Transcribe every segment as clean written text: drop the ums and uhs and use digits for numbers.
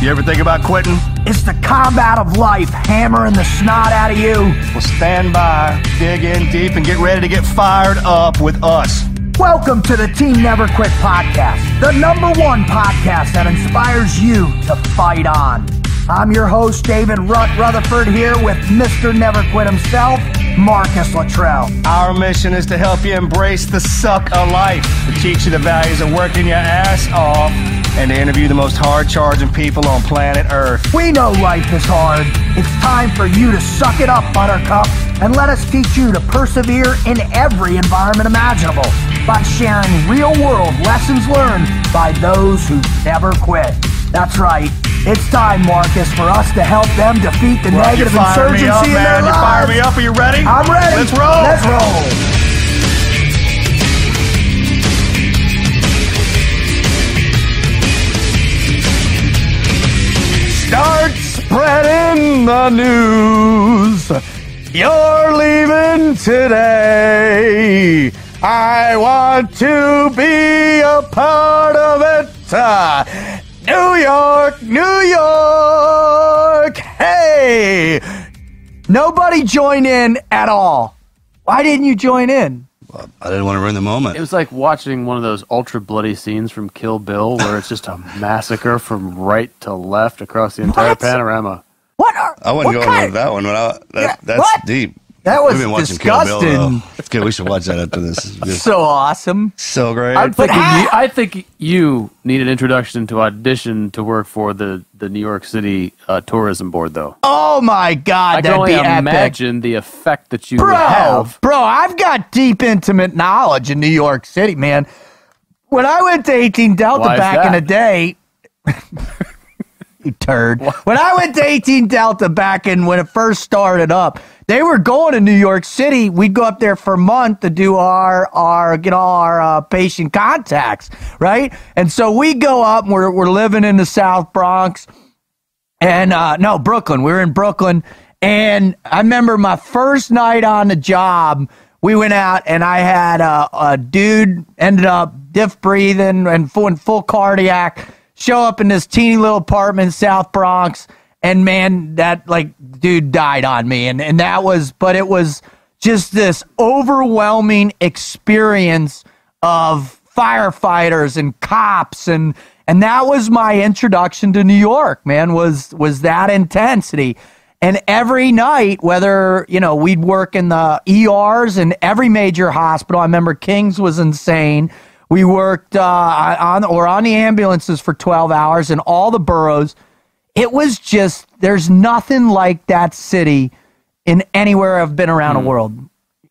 You ever think about quitting? It's the combat of life hammering the snot out of you. Well, stand by, dig in deep, and get ready to get fired up with us. Welcome to the Team Never Quit podcast, the #1 podcast that inspires you to fight on. I'm your host, David Rutherford, here with Mr. Never Quit himself, Marcus Luttrell. Our mission is to help you embrace the suck of life, to teach you the values of working your ass off, and to interview the most hard-charging people on planet Earth. We know life is hard. It's time for you to suck it up, Buttercup, and let us teach you to persevere in every environment imaginable by sharing real-world lessons learned by those who never quit. That's right. It's time, Marcus, for us to help them defeat the negative insurgency in their lives. You fire me up. Are you ready? I'm ready. Let's roll. Let's roll. Start spreading the news. You're leaving today. I want to be a part of it. New York, New York. Hey. Nobody joined in at all. Why didn't you join in? Well, I didn't want to ruin the moment. It was like watching one of those ultra bloody scenes from Kill Bill where it's just a massacre from right to left across the entire panorama. I wouldn't go with that one, but that's what? deep. That was We've been watching disgusting. Kill Bill, though. That's good. We should watch that after this. So awesome. So great. I think you need an introduction to audition to work for the New York City Tourism Board, though. Oh my God, I can that'd only be epic. imagine the effect that you would have. Bro, I've got deep, intimate knowledge in New York City, man. When I went to 18 Delta Why is back that? in the day, you turd. When I went to 18 Delta back in when it first started up, they were going to New York City. We'd go up there for a month to do get all our patient contacts, right? And so we go up and we're living in the South Bronx. And no, Brooklyn. We were in Brooklyn. And I remember my first night on the job, we went out and I had a dude ended up diff breathing and full cardiac, show up in this teeny little apartment in South Bronx. And man, that dude died on me. And but it was just this overwhelming experience of firefighters and cops. And that was my introduction to New York, man, was that intensity. And every night, whether, we'd work in the ERs in every major hospital. I remember King's was insane. We worked on the ambulances for 12 hours in all the boroughs. It was just, there's nothing like that city in anywhere I've been around the world.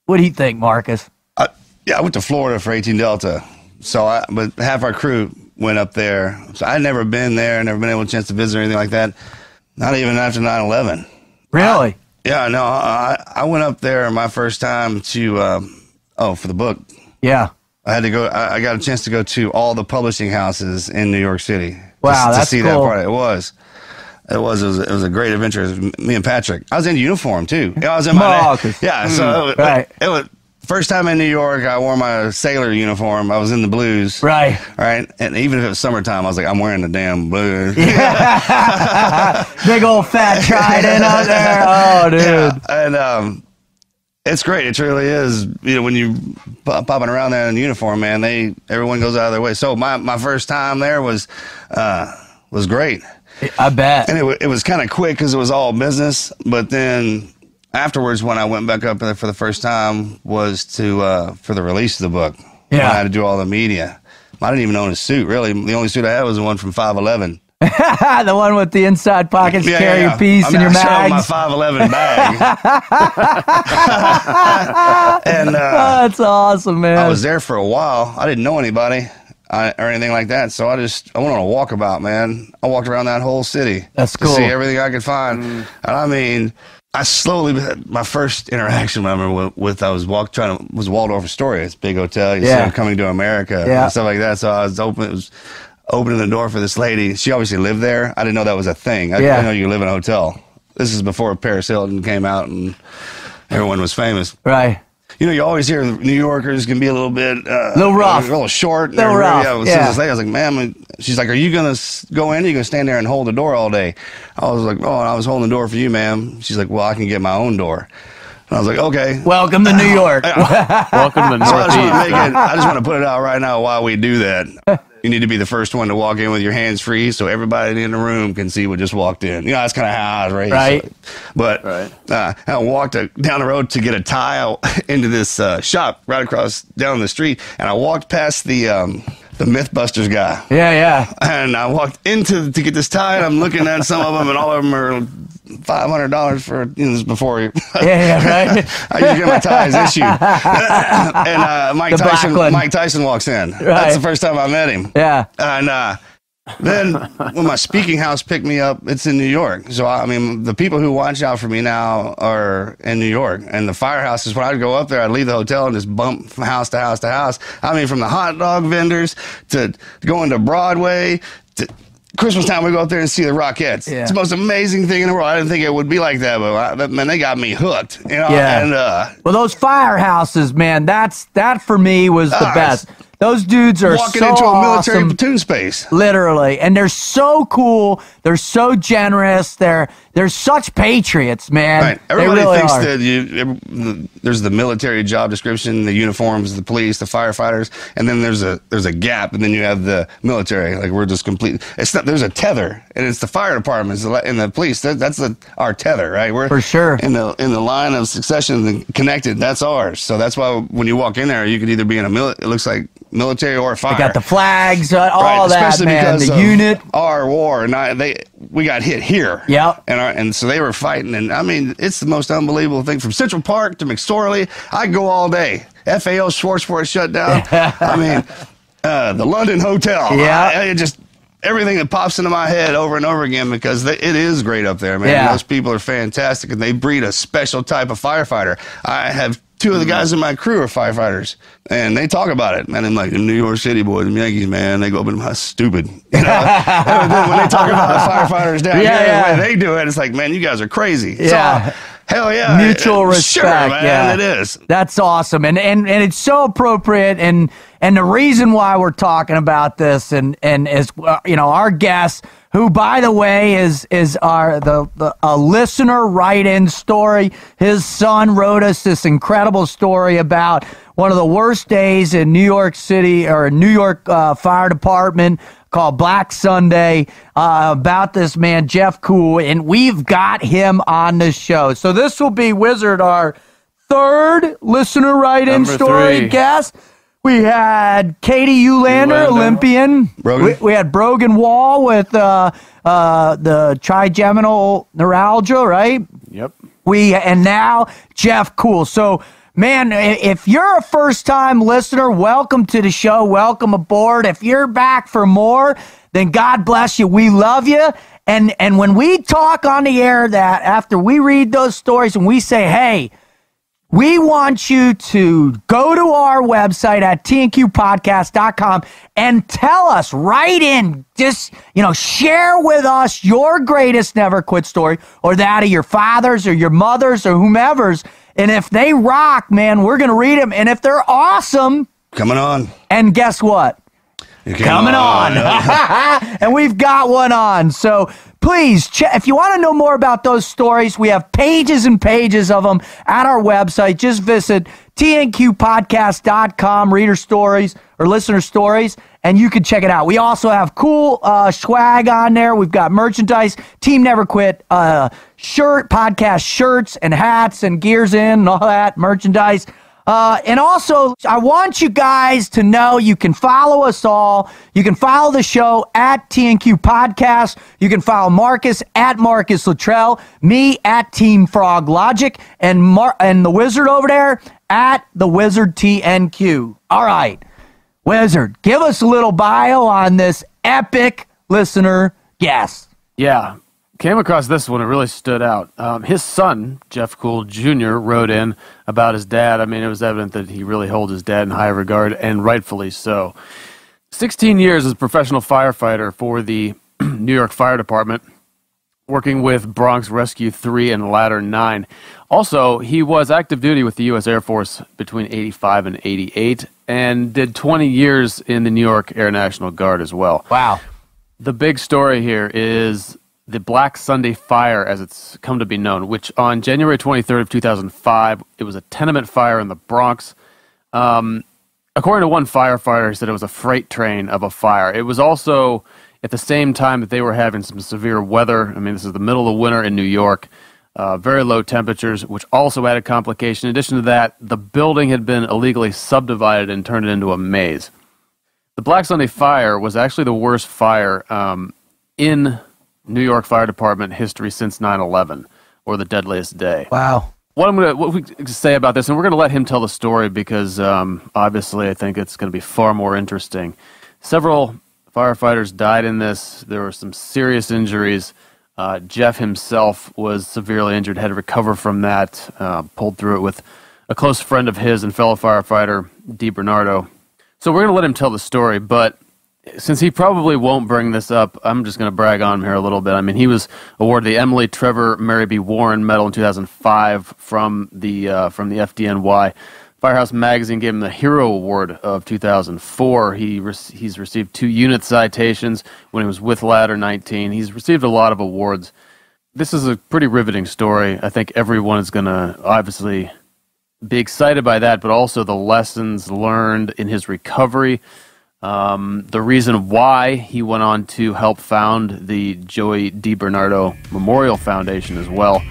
What do you think, Marcus? Yeah, I went to Florida for 18 Delta. But half our crew went up there. So I'd never been there, never been able to chance to visit or anything like that. Not even after 9/11. Really? I went up there my first time to, for the book. Yeah. I had to go, I got a chance to go to all the publishing houses in New York City. Wow, to that's see cool. that part. It was a great adventure. It was me and Patrick. I was in uniform too. I was in my so right. It was first time in New York. I wore my sailor uniform. I was in the blues. Right. And even if it was summertime, I was like, I'm wearing the damn blues. Big old fat trident out there. Oh, dude. Yeah. And it's great. It truly is. When you popping around there in uniform, man, everyone goes out of their way. So my first time there was great. I bet. And it was kind of quick because it was all business. But then afterwards, when I went back up there for the first time, was for the release of the book. Yeah. I had to do all the media. I didn't even own a suit, really. The only suit I had was the one from 511. The one with the inside pockets to carry your piece and your I mags. my 511 bag. And that's awesome, man. I was there for a while. I didn't know anybody or anything like that, so I went on a walkabout, man. I walked around that whole city. That's to cool. see everything I could find. And I mean, I slowly, my first interaction, I remember, was Waldorf Astoria. It's a big hotel. You see them Coming to America and stuff like that. So I was opening the door for this lady. She obviously lived there. I didn't know that was a thing. I didn't know you live in a hotel. This is before Paris Hilton came out and everyone was famous. Right. You know, you always hear New Yorkers can be a little bit, little rough, a little short. Little rough. Yeah. I was like, ma'am, she's like, are you going to go in? Or are you going to stand there and hold the door all day? I was like, oh, I was holding the door for you, ma'am. She's like, well, I can get my own door. And I was like, okay. Welcome to New York. Welcome to Northeast. I just want to put it out right now while we do that. You need to be the first one to walk in with your hands free so everybody in the room can see what just walked in. You know, that's kind of how I was raised. Right. But I walked down the road to get a tie into this shop right across down the street, and I walked past the Mythbusters guy. Yeah. And I walked to get this tie, and I'm looking at some of them, and all of them are $500 for, you know, this is before. Right. I usually get my ties issued. And Mike Tyson walks in. Right. That's the first time I met him. Yeah. And then when my speaking house picked me up, it's in New York. So, I mean, the people who watch out for me now are in New York. And the Firehouse is when I'd go up there, I'd leave the hotel and just bump from house to house to house. I mean, from the hot dog vendors to going to Broadway to Christmas time, we go up there and see the Rockettes. Yeah. It's the most amazing thing in the world. I didn't think it would be like that, but man, they got me hooked. You know? Yeah. And, well, those Firehouses, man, that for me was the best. Those dudes are walking so into a military awesome, platoon space, literally, and they're so cool. They're so generous. They're such patriots, man. Right. Everybody really thinks are. that there's the military job description, the uniforms, the police, the firefighters, and then there's a gap, and then you have the military. Like we're just complete. It's not. There's a tether, and it's the fire departments and the police. That's our tether, right? We're for sure in the line of succession connected. That's ours. So that's why when you walk in there, you could either be in it looks like military or fire. They got the flags, all right, that, especially man. Because the unit. Our war, and we got hit here. Yep. And so they were fighting, and I mean, it's the most unbelievable thing. From Central Park to McSorley, I go all day. FAO Schwartzport shut down. I mean, the London Hotel. Yeah. Just everything that pops into my head over and over again because it is great up there, man. Yeah. Those people are fantastic, and they breed a special type of firefighter. I have two of the guys in my crew are firefighters, and they talk about it. Man, I'm like, the New York City boys, the Yankees, man, they go up and I'm stupid. You know? And then when they talk about the firefighters down here, the way they do it, it's like, man, you guys are crazy. Yeah. So, hell yeah. Mutual respect. Sure, man, it is. That's awesome. And it's so appropriate. And the reason why we're talking about this and is, you know, our guest, who, by the way, is a listener write-in story. His son wrote us this incredible story about one of the worst days in New York City or New York Fire Department called Black Sunday about this man, Jeff Cool, and we've got him on the show. So this will be, Wizard, our third listener write-in story guest. We had Katie Ulander, Olympian. We had Brogan Wall with the trigeminal neuralgia, right? Yep. And now Jeff Cool. So, man, if you're a first-time listener, welcome to the show. Welcome aboard. If you're back for more, then God bless you. We love you. And when we talk on the air that after we read those stories and we say, hey, we want you to go to our website at tnqpodcast.com and tell us, write in, just, share with us your greatest never quit story or that of your father's or your mother's or whomever's. And if they rock, man, we're going to read them. And if they're awesome. Coming on. And guess what? Coming on. And we've got one on. So please, if you want to know more about those stories, we have pages and pages of them at our website. Just visit tnqpodcast.com, reader stories or listener stories, and you can check it out. We also have cool swag on there. We've got merchandise, Team Never Quit shirt, podcast shirts and hats and gears in and all that merchandise. And also, I want you guys to know you can follow us all. You can follow the show at TNQ Podcast. You can follow Marcus at Marcus Luttrell, me at Team Frog Logic, and the Wizard over there at the Wizard TNQ. All right, Wizard, give us a little bio on this epic listener guest. Yeah. Came across this one, it really stood out. His son, Jeff Cool Jr., wrote in about his dad. I mean, it was evident that he really holds his dad in high regard, and rightfully so. 16 years as a professional firefighter for the New York Fire Department, working with Bronx Rescue 3 and Ladder 9. Also, he was active duty with the U.S. Air Force between 85 and 88 and did 20 years in the New York Air National Guard as well. Wow. The big story here is the Black Sunday fire, as it's come to be known, which on January 23rd of 2005, it was a tenement fire in the Bronx. According to one firefighter, he said it was a freight train of a fire. It was also at the same time that they were having some severe weather. I mean, this is the middle of winter in New York, very low temperatures, which also added complication. In addition to that, the building had been illegally subdivided and turned into a maze. The Black Sunday fire was actually the worst fire in New York Fire Department history since 9/11, or the deadliest day. Wow. What we can say about this, and we're going to let him tell the story because obviously I think it's going to be far more interesting. Several firefighters died in this. There were some serious injuries. Jeff himself was severely injured, had to recover from that, pulled through it with a close friend of his and fellow firefighter, DiBernardo. So we're going to let him tell the story, but since he probably won't bring this up, I'm just going to brag on him here a little bit. I mean, he was awarded the Emily Trevor Mary B. Warren Medal in 2005 from the FDNY. Firehouse magazine gave him the Hero Award of 2004. He's received 2 unit citations when he was with Ladder 19. He's received a lot of awards. This is a pretty riveting story. I think everyone is going to obviously be excited by that, but also the lessons learned in his recovery. The reason why he went on to help found the Joey DiBernardo Memorial Foundation as well.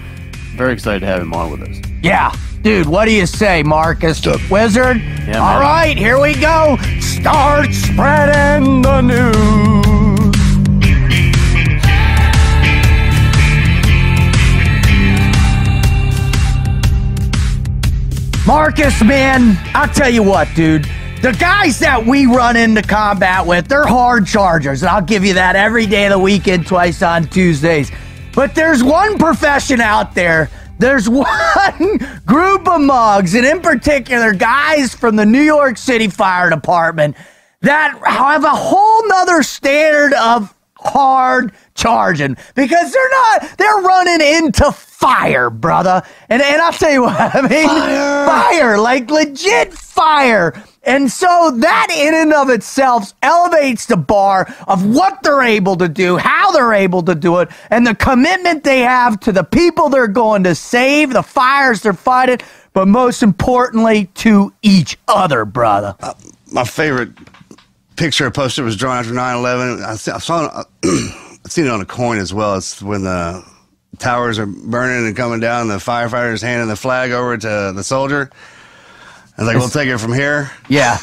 Very excited to have him on with us. Yeah. Dude, what do you say, Marcus? Wizard? Yeah, all right, here we go. Start spreading the news. Marcus, man, I'll tell you what, dude. The guys that we run into combat with, they're hard chargers, and I'll give you that every day of the weekend, twice on Tuesdays. But there's one profession out there, there's one group of mugs, and in particular, guys from the New York City Fire Department that have a whole nother standard of hard charging because they're running into fire, brother. And I'll tell you what, I mean, fire, like legit fire. And so that in and of itself elevates the bar of what they're able to do, how they're able to do it, and the commitment they have to the people they're going to save, the fires they're fighting, but most importantly, to each other, brother. My favorite picture I posted was drawn after 9/11. I saw I've seen it on a coin as well. It's when the towers are burning and coming down, the firefighters handing the flag over to the soldier. I was like, we'll take it from here. Yeah.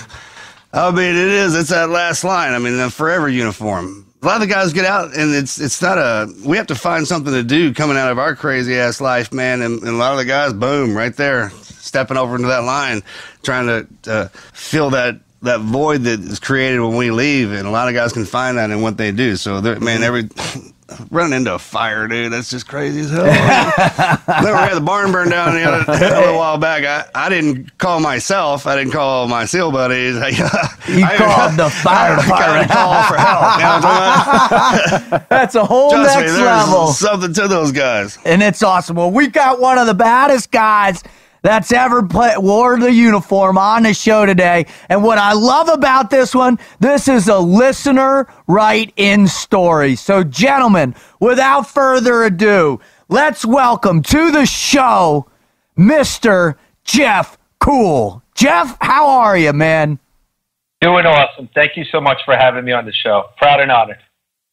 I mean, it's that last line. I mean, the forever uniform. A lot of the guys get out, and it's not we have to find something to do coming out of our crazy-ass life, man. And a lot of the guys, boom, right there, stepping over into that line, trying to fill that void that is created when we leave. And a lot of guys can find that in what they do. So, man, running into a fire, dude, that's just crazy as hell. Then we had the barn burned down the other while back. I didn't call myself. I didn't call my SEAL buddies. You called the fire department. Call for help. You know what I'm talking about? That's a whole Trust me, next there's level. something to those guys. And it's awesome. Well, we got one of the baddest guys that's ever wore the uniform on the show today. And what I love about this one, this is a listener write-in story. So, gentlemen, without further ado, let's welcome to the show Mr. Jeff Cool. Jeff, how are you, man? Doing awesome. Thank you so much for having me on the show. Proud and honored.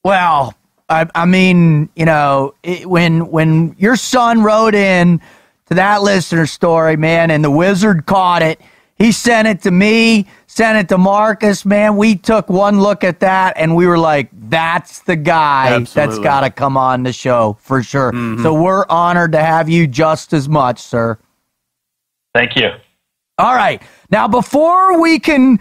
Well, I mean, you know, when your son wrote in to that listener story, man, and the Wizard caught it. He sent it to me, sent it to Marcus, man. We took one look at that, and we were like, that's the guy that's got to come on the show, for sure. Mm-hmm. So we're honored to have you just as much, sir. Thank you. All right. Now, before we can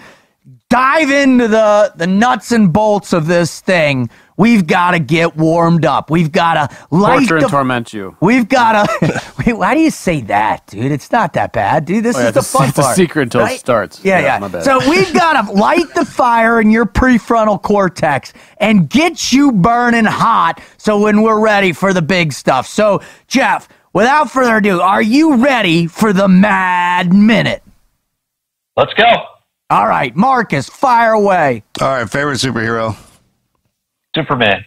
dive into the nuts and bolts of this thing, we've got to get warmed up. We've got to light torture and torment you. We've got to. Why do you say that, dude? It's not that bad, dude. This is the fun part. It's a secret until it starts. Yeah. My bad. So we've got to light the fire in your prefrontal cortex and get you burning hot. So when we're ready for the big stuff. So Jeff, without further ado, are you ready for the Mad Minute? Let's go. All right, Marcus, fire away. All right, favorite superhero? Superman.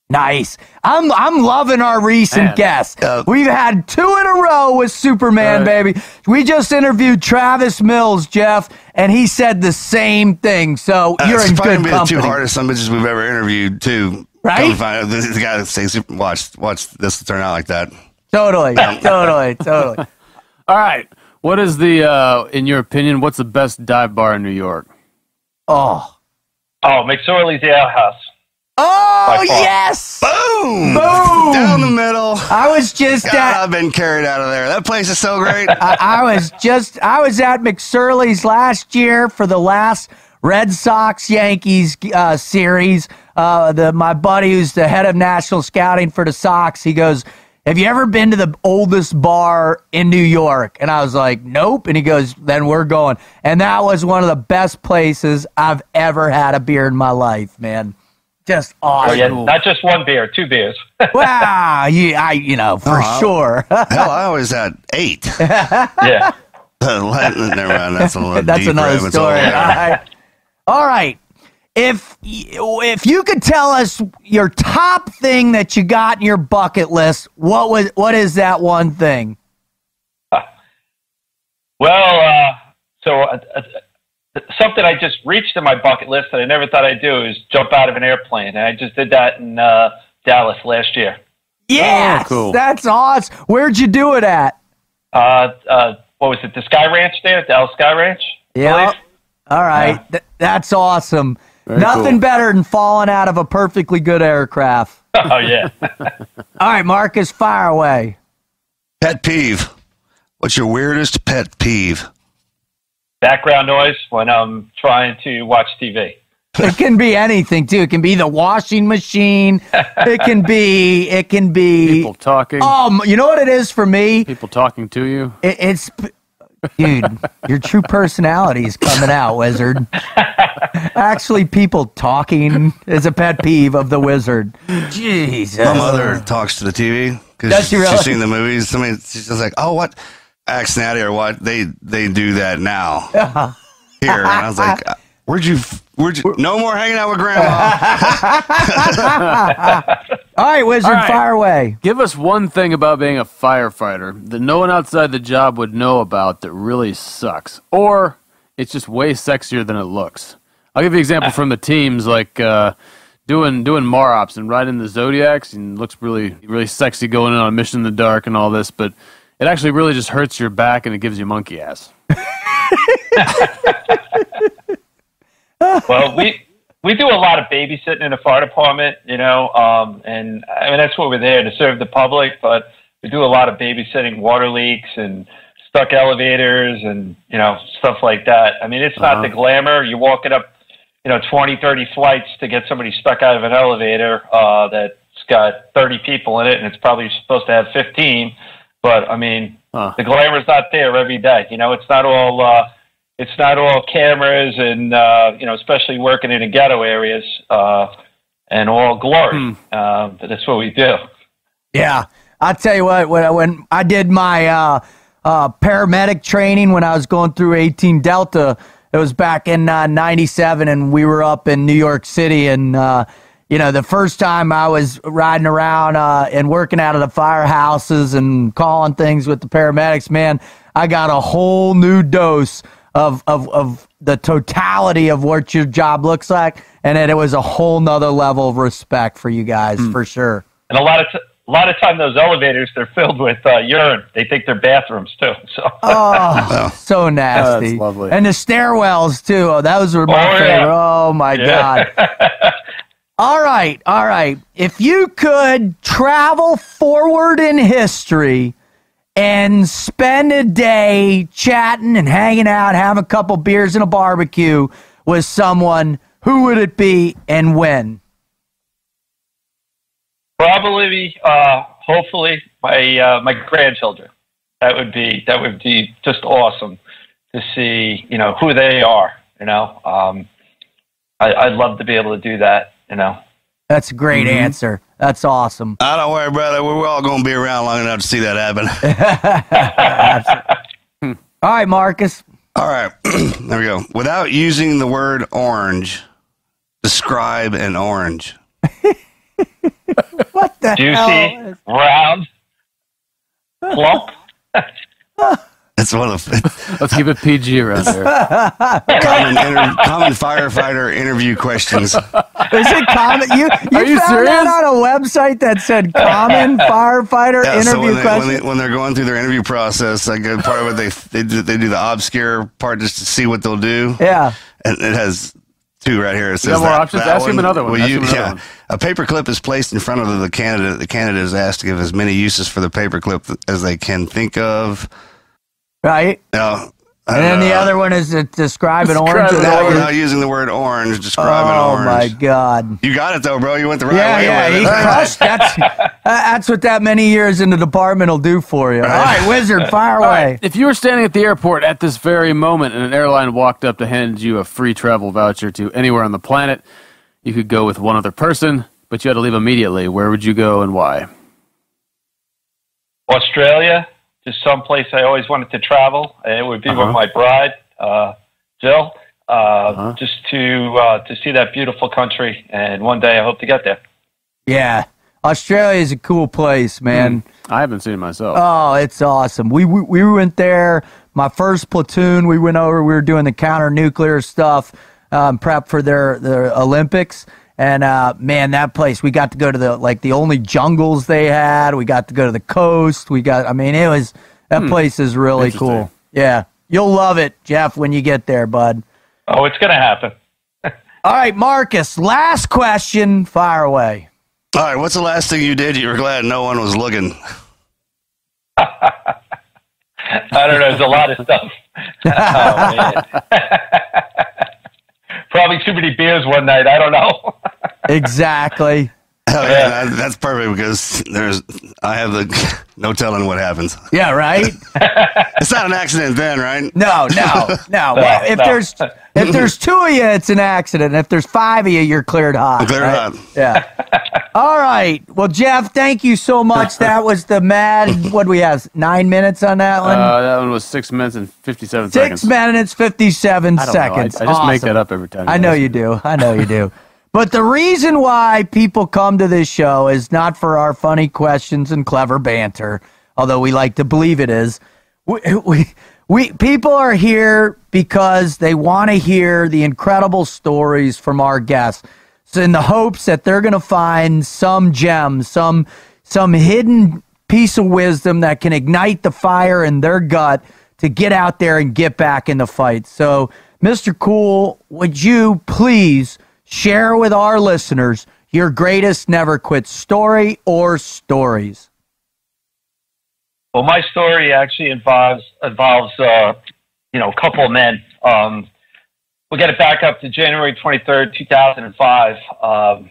Nice. I'm loving our recent guests. We've had 2 in a row with Superman, baby. We just interviewed Travis Mills, Jeff, and he said the same thing. So you're in good company. It's the 2 hardest some bitches we've ever interviewed, too. Right? The guy that says, watch this turn out like that. Totally. All right. What is in your opinion, what's the best dive bar in New York? Oh, McSorley's Ale House. Oh, yes! Boom! Down the middle. I was just I've been carried out of there. That place is so great. I was at McSorley's last year for the last Red Sox-Yankees series. My buddy who's the head of national scouting for the Sox, he goes, have you ever been to the oldest bar in New York? And I was like, nope. And he goes, then we're going. And that was one of the best places I've ever had a beer in my life, man. Just awesome. Oh, yeah, not just 1 beer, 2 beers. Wow, for sure. Hell, I always had 8. Yeah. Never mind. That's another story. All right. If you could tell us your top thing that you got in your bucket list, what is that one thing? Something I just reached in my bucket list that I never thought I'd do is jump out of an airplane, and I just did that in Dallas last year. Yes, cool. That's awesome. Where'd you do it at? What was it? The Sky Ranch there, Dallas Sky Ranch. Yeah. All right, that's awesome. Very Nothing cool. better than falling out of a perfectly good aircraft. Oh, yeah. All right, Marcus, fire away. Pet peeve. What's your weirdest pet peeve? Background noise when I'm trying to watch TV. It can be anything, too. It can be the washing machine. It can be people talking. You know what it is for me? People talking to you. It's... Dude, your true personality is coming out, Wizard. Actually, people talking is a pet peeve of the Wizard. Jesus. My mother talks to the TV because she's seen the movies. She's just like, oh, what? Ask Natty or what? They do that now. Here. And I was like, where'd you no more hanging out with Grandma. All right, Wizard, fire away. Give us one thing about being a firefighter that no one outside the job would know about that really sucks. Or it's just way sexier than it looks. I'll give you an example from the teams, like doing MAROPS and riding the Zodiacs, and looks really, really sexy going in on a mission in the dark and all this, but it actually really just hurts your back and it gives you monkey ass. Well, we do a lot of babysitting in the fire department, and I mean that's what we're there to serve the public. But we do a lot of babysitting, water leaks and stuck elevators, and stuff like that. I mean, it's not the glamour. You're walking up, 20, 30 flights to get somebody stuck out of an elevator that's got 30 people in it, and it's probably supposed to have 15. But I mean, the glamour's not there every day. It's not all. It's not all cameras and, especially working in the ghetto areas and all glory. But that's what we do. Yeah. I'll tell you what, when I did my paramedic training when I was going through 18 Delta, it was back in 97, and we were up in New York City. And, the first time I was riding around and working out of the firehouses and calling things with the paramedics, man, I got a whole new dose of the totality of what your job looks like, and then it was a whole nother level of respect for you guys, for sure. And a lot of time those elevators, they're filled with urine. They think they're bathrooms too. So so nasty. That's lovely. And the stairwells too. Oh, those were my favorite. Yeah. Oh my God. All right. If you could travel forward in history and spend a day chatting and hanging out, having a couple beers and a barbecue with someone, who would it be and when? Probably, hopefully, my grandchildren. That would be just awesome to see, who they are. I'd love to be able to do that. That's a great answer. That's awesome. I don't worry, brother. We're all going to be around long enough to see that happen. All right, Marcus. All right. There we go. Without using the word orange, describe an orange. What the Juicy, hell? round, plump. That's one of Let's keep it PG around here. common firefighter interview questions. Is it common? You Are you found serious? that on a website that said common firefighter interview questions? When they're going through their interview process, like part of it, they do the obscure part just to see what they'll do. Yeah. And it has two right here. It says more options? Ask him another one. Ask him another one. A paperclip is placed in front of the candidate. The candidate is asked to give as many uses for the paperclip as they can think of. Right? No. And then the other one is to describe an orange. Without using the word orange, describe an orange. Oh, my God. You got it, though, bro. You went the right way. Yeah, with he it. crushed. That's what that many years in the department will do for you. All right, Wizard, fire away. Right. If you were standing at the airport at this very moment and an airline walked up to hand you a free travel voucher to anywhere on the planet, you could go with one other person, but you had to leave immediately. Where would you go and why? Australia, just someplace I always wanted to travel. It would be with my bride, Jill, just to see that beautiful country. And one day I hope to get there. Yeah, Australia is a cool place, man. I haven't seen it myself. Oh, it's awesome. We went there. My first platoon, we went over. We were doing the counter-nuclear stuff, prep for their Olympics. And man, that place, we got to go to the only jungles they had. We got to go to the coast. That place is really cool. Yeah, you'll love it, Jeff, when you get there, bud. Oh, it's gonna happen. All right, Marcus, last question. Fire away. All right, what's the last thing you did? You were glad no one was looking. I don't know. There's a lot of stuff. Oh, man. Probably too many beers one night. I don't know. Exactly. Oh, yeah, that's perfect because I have no telling what happens. Yeah, right? It's not an accident then, right? No. Well, if there's two of you, it's an accident. If there's five of you, you're cleared hot. Cleared hot. Yeah. All right. Well, Jeff, thank you so much. That was the mad, what do we have, 9 minutes on that one? That one was 6 minutes and 57 seconds. 6 minutes, 57 seconds. I just make that up every time. I know you do. But the reason why people come to this show is not for our funny questions and clever banter, although we like to believe it is. People are here because they want to hear the incredible stories from our guests, so in the hopes that they're going to find some gem, some hidden piece of wisdom that can ignite the fire in their gut to get out there and get back in the fight. So, Mr. Cool, would you please share with our listeners your greatest never quit story or stories? Well, my story actually involves a couple of men. We'll get it back up to January 23rd, 2005.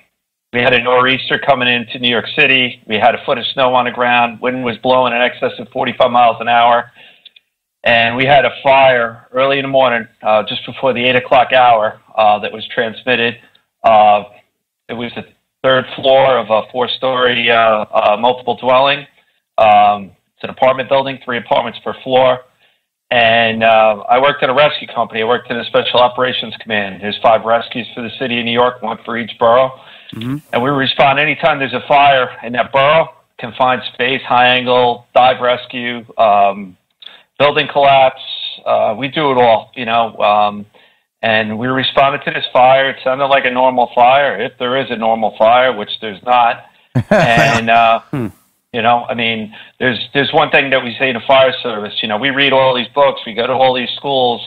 We had a nor'easter coming into New York City. We had a foot of snow on the ground. Wind was blowing in excess of 45 miles an hour. And we had a fire early in the morning, just before the 8 o'clock hour, that was transmitted. It was the third floor of a four-story multiple dwelling. It's an apartment building, 3 apartments per floor. And I worked at a rescue company. I worked in a special operations command. There's 5 rescues for the city of New York, 1 for each borough. Mm-hmm. And we respond anytime there's a fire in that borough, confined space, high angle, dive rescue, building collapse. We do it all, and we responded to this fire. It sounded like a normal fire, if there is a normal fire, which there's not. And, there's one thing that we say in the fire service. We read all these books, we go to all these schools,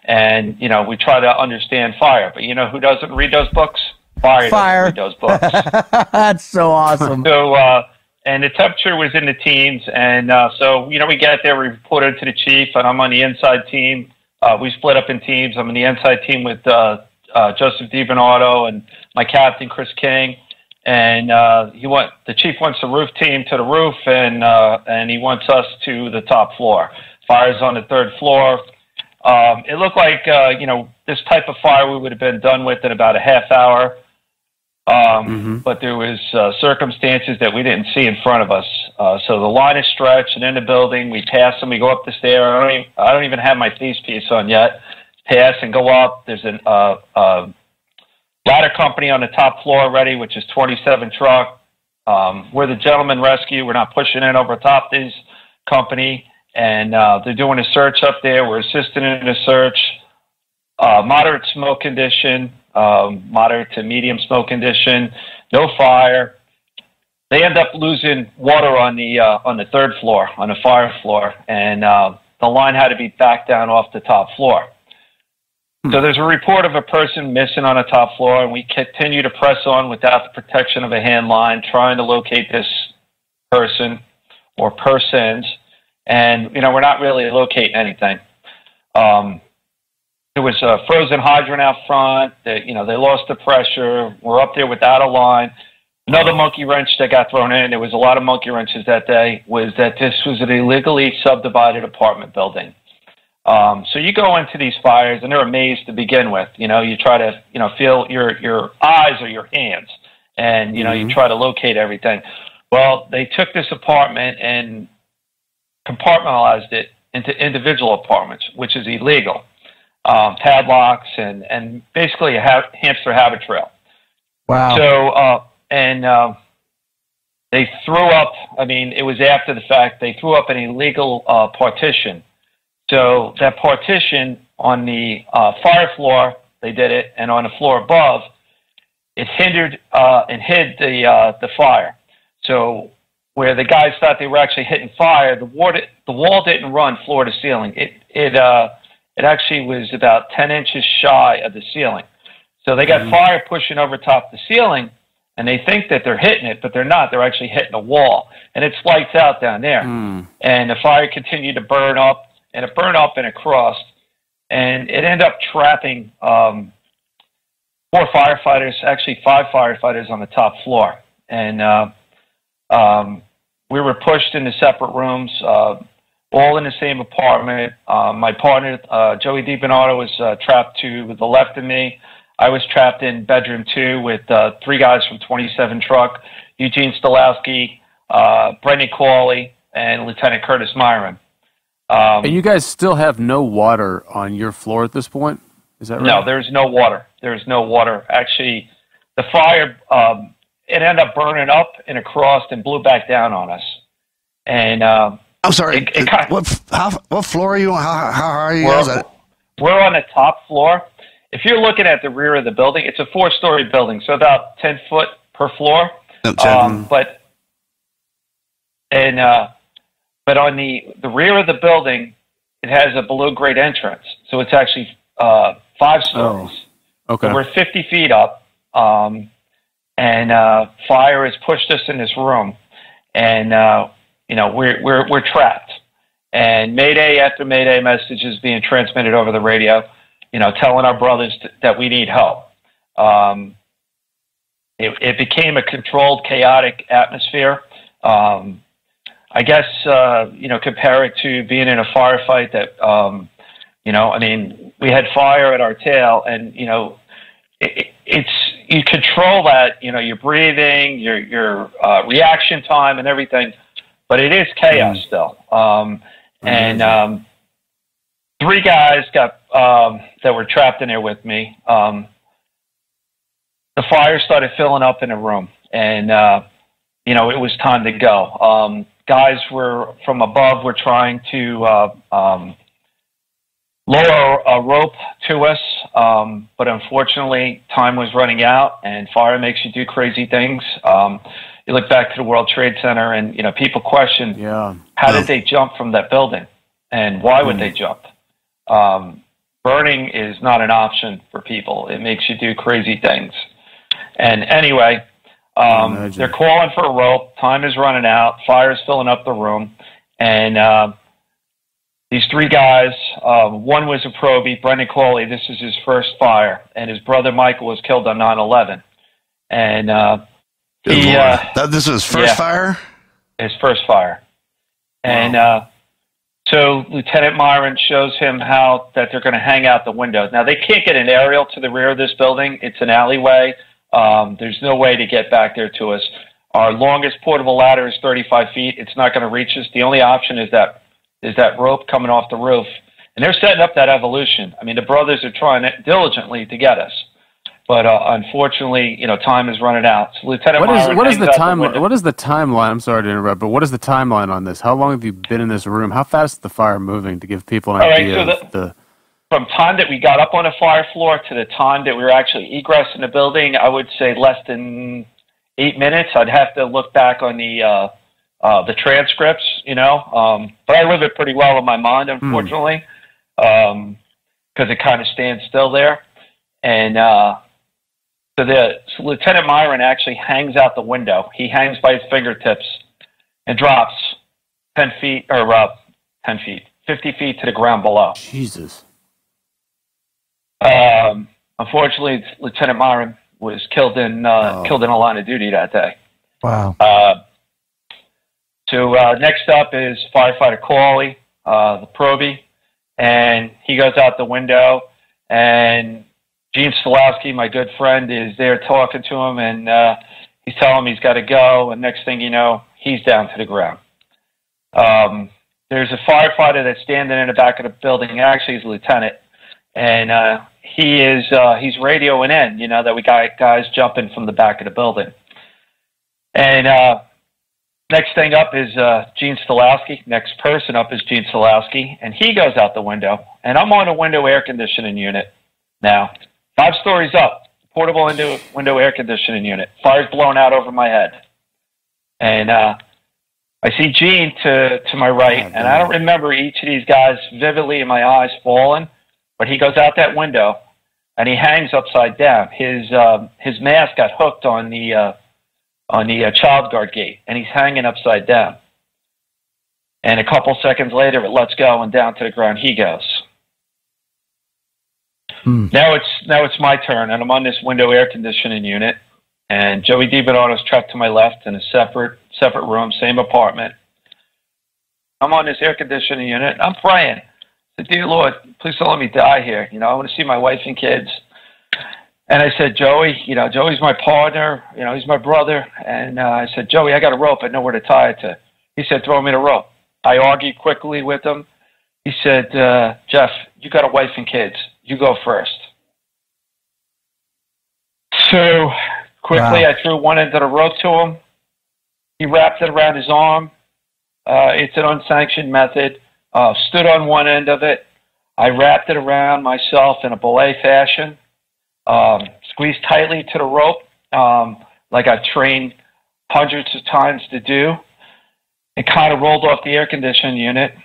and, we try to understand fire. But who doesn't read those books? Fire. Doesn't read those books. That's so awesome. So, and the temperature was in the teens. And so, we get there, we report it to the chief, and I'm on the inside team. We split up in teams. I'm in the inside team with Joseph DiBernardo and my captain, Chris King. and the chief wants the roof team to the roof, and he wants us to the top floor. Fire's on the 3rd floor. It looked like this type of fire we would have been done with in about a half hour. But there was circumstances that we didn't see in front of us. So the line is stretched, and in the building, we pass them, we go up the stair. I don't even have my face piece on yet. Pass and go up. There's a ladder company on the top floor already, which is 27 truck. We're the gentleman rescue. We're not pushing in over top this company. And they're doing a search up there. We're assisting in the search. Moderate smoke condition. Moderate to medium smoke condition, no fire. They end up losing water on the 3rd floor, on the fire floor, and the line had to be backed down off the top floor. So there's a report of a person missing on the top floor, and we continue to press on without the protection of a hand line, trying to locate this person or persons, and we're not really locating anything. There was a frozen hydrant out front. They lost the pressure. We're up there without a line. Another monkey wrench that got thrown in, there was a lot of monkey wrenches that day, was that this was an illegally subdivided apartment building. So you go into these fires, and they're a maze to begin with. You try to, feel your eyes or your hands, and, you try to locate everything. Well, they took this apartment and compartmentalized it into individual apartments, which is illegal. Padlocks and basically a hamster habit trail. Wow. So, they threw up, it was after the fact, they threw up an illegal partition. So that partition on the fire floor, they did it, and on the floor above, it hindered and hid the fire. So where the guys thought they were actually hitting fire, the wall didn't run floor to ceiling. It actually was about 10 inches shy of the ceiling. So they got fire pushing over top the ceiling, and they think that they're hitting it, but they're not. They're actually hitting a wall. And it's lights out down there. And the fire continued to burn up, and it burned up and it crossed. And it ended up trapping 4 firefighters, actually 5 firefighters on the top floor. And we were pushed into separate rooms, all in the same apartment. My partner, Joey DiBernardo, was trapped to the left of me. I was trapped in bedroom 2 with 3 guys from 27 truck, Eugene Stolowski, Brendan Cawley, and Lieutenant Curtis Myron. And you guys still have no water on your floor at this point? Is that right? No, there's no water. There's no water. Actually, the fire, it ended up burning up and it crossed and blew back down on us. And I'm sorry. What floor are you on? How high are you guys? We're on the top floor. If you're looking at the rear of the building, it's a 4-story building, so about 10 foot per floor. But on the rear of the building, it has a below grade entrance, so it's actually 5 stories. Oh, okay. So we're 50 feet up, and fire has pushed us in this room, and we're trapped. And Mayday after Mayday messages being transmitted over the radio, telling our brothers that we need help. It became a controlled, chaotic atmosphere. I guess, compare it to being in a firefight that, we had fire at our tail, and, you control that, your breathing, your reaction time and everything, but it is chaos still. And 3 guys got that were trapped in there with me. The fire started filling up in the room, and it was time to go. Guys were from above were trying to lower a rope to us, but unfortunately time was running out, and fire makes you do crazy things. You look back to the World Trade Center, and people question, how did they jump from that building, and why would they jump? Burning is not an option for people. It makes you do crazy things. And anyway, they're calling for a rope. Time is running out. Fire's filling up the room. And these 3 guys, one was a probie, Brendan Cawley. This is his first fire. And his brother Michael was killed on 9/11. And This was first fire? His first fire. And so Lieutenant Myron shows him how that they're going to hang out the window. Now, they can't get an aerial to the rear of this building. It's an alleyway. There's no way to get back there to us. Our longest portable ladder is 35 feet. It's not going to reach us. The only option is that rope coming off the roof. And they're setting up that evolution. I mean, the brothers are trying diligently to get us. But unfortunately, time is running out. So Lieutenant Myron, what is the timeline? What is the timeline? I'm sorry to interrupt, but what is the timeline on this? How long have you been in this room? How fast is the fire moving to give people an idea of the... From time that we got up on the fire floor to the time that we were actually egressing the building, I would say less than 8 minutes. I'd have to look back on the transcripts, but I live it pretty well in my mind, unfortunately, because it kind of stands still there. And so Lieutenant Myron actually hangs out the window. He hangs by his fingertips and drops 50 feet to the ground below. Jesus. Unfortunately, Lieutenant Myron was killed in a line of duty that day. Wow. So next up is firefighter Cawley, the Proby, and he goes out the window, and Gene Stolowski, my good friend, is there talking to him, and he's telling him he's got to go, and next thing you know, he's down to the ground. There's a firefighter that's standing in the back of the building. Actually, he's a lieutenant, and he's radioing in, that we got guys jumping from the back of the building. And next thing up is Gene Stolowski. Next person up is Gene Stolowski, and he goes out the window, and I'm on a window air conditioning unit now. 5 stories up, portable window air conditioning unit. Fire's blowing out over my head. And I see Gene to my right, and I don't remember each of these guys vividly in my eyes falling, but he goes out that window, and he hangs upside down. His mask got hooked on the child guard gate, and he's hanging upside down. And a couple seconds later, it lets go, and down to the ground he goes. Now it's my turn, and I'm on this window air conditioning unit, and Joey DiBernardo's trapped to my left in a separate room, same apartment. I'm on this air conditioning unit, and I'm praying. I said, "Dear Lord, please don't let me die here. I want to see my wife and kids." And I said, "Joey, Joey's my partner. He's my brother." And I said, "Joey, I got a rope. I know where to tie it to." He said, "Throw me the rope." I argued quickly with him. He said, "Jeff, you got a wife and kids. You go first." So quickly, I threw one end of the rope to him. He wrapped it around his arm. It's an unsanctioned method. Stood on one end of it. I wrapped it around myself in a belay fashion. Squeezed tightly to the rope, like I've trained hundreds of times to do. It kind of rolled off the air conditioning unit.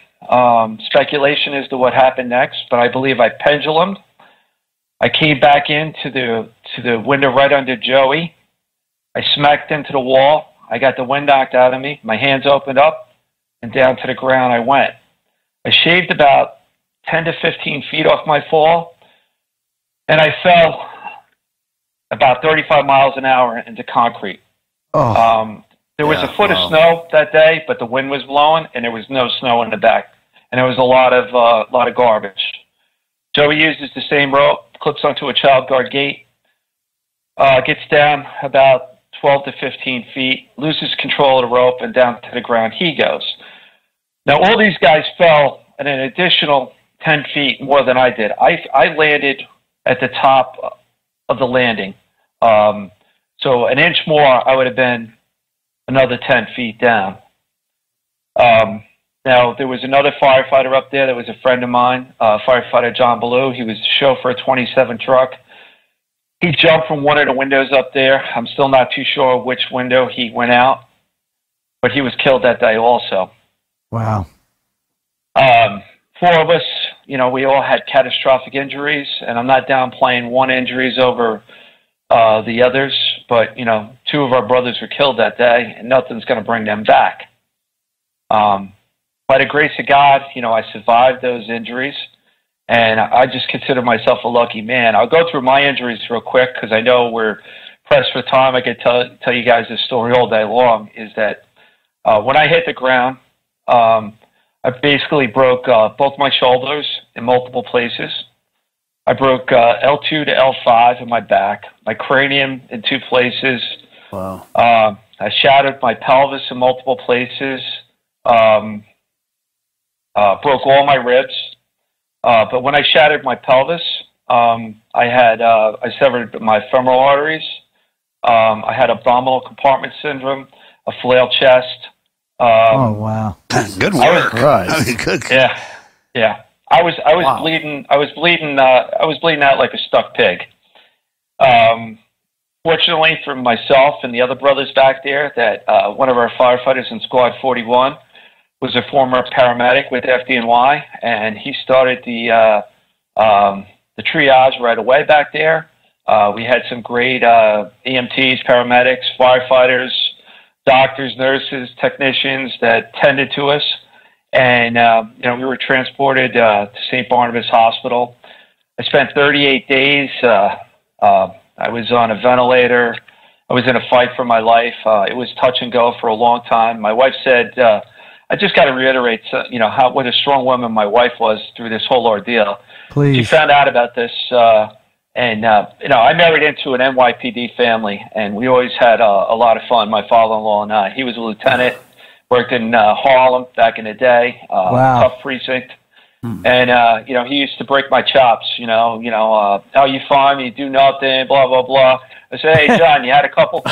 Speculation as to what happened next, but I believe I pendulumed. I came back into the window right under Joey. I smacked into the wall. I got the wind knocked out of me. My hands opened up, and down to the ground I went. I shaved about 10 to 15 feet off my fall, and I fell about 35 miles an hour into concrete. There was a foot of snow that day, but the wind was blowing, and there was no snow in the back, and there was a lot of garbage. Joey uses the same rope, clips onto a child guard gate, gets down about 12 to 15 feet, loses control of the rope, and down to the ground he goes. Now, all these guys fell at an additional 10 feet more than I did. I landed at the top of the landing. So an inch more, I would have been another 10 feet down. Now, there was another firefighter up there that was a friend of mine, firefighter John Ballou. He was the chauffeur of a 27 truck. He jumped from one of the windows up there. I'm still not too sure which window he went out, but he was killed that day also. Wow. 4 of us, we all had catastrophic injuries, and I'm not downplaying one injuries over the others, but, 2 of our brothers were killed that day, and nothing's going to bring them back. By the grace of God, I survived those injuries, and I just consider myself a lucky man. I'll go through my injuries real quick because I know we're pressed for time, I could tell you guys this story all day long, is that when I hit the ground, I basically broke both my shoulders in multiple places. I broke L2 to L5 in my back, my cranium in 2 places. Wow. I shattered my pelvis in multiple places, broke all my ribs. But when I shattered my pelvis, I severed my femoral arteries. I had abdominal compartment syndrome, a flail chest. Oh wow! Good work. I mean, good. Yeah. I was Wow. bleeding. I was bleeding out like a stuck pig. Fortunately for myself and the other brothers back there, that one of our firefighters in Squad 41 was a former paramedic with FDNY, and he started the triage right away back there. We had some great EMTs, paramedics, firefighters, doctors, nurses, technicians that tended to us. And, we were transported to St. Barnabas Hospital. I spent 38 days. I was on a ventilator. I was in a fight for my life. It was touch and go for a long time. My wife said, I just got to reiterate, what a strong woman my wife was through this whole ordeal. Please. She found out about this, and I married into an NYPD family, and we always had a lot of fun, my father-in-law and I. He was a lieutenant, worked in Harlem back in the day, tough precinct. And, he used to break my chops, how you fine, you do nothing, blah, blah, blah. I said, hey, John, you had a couple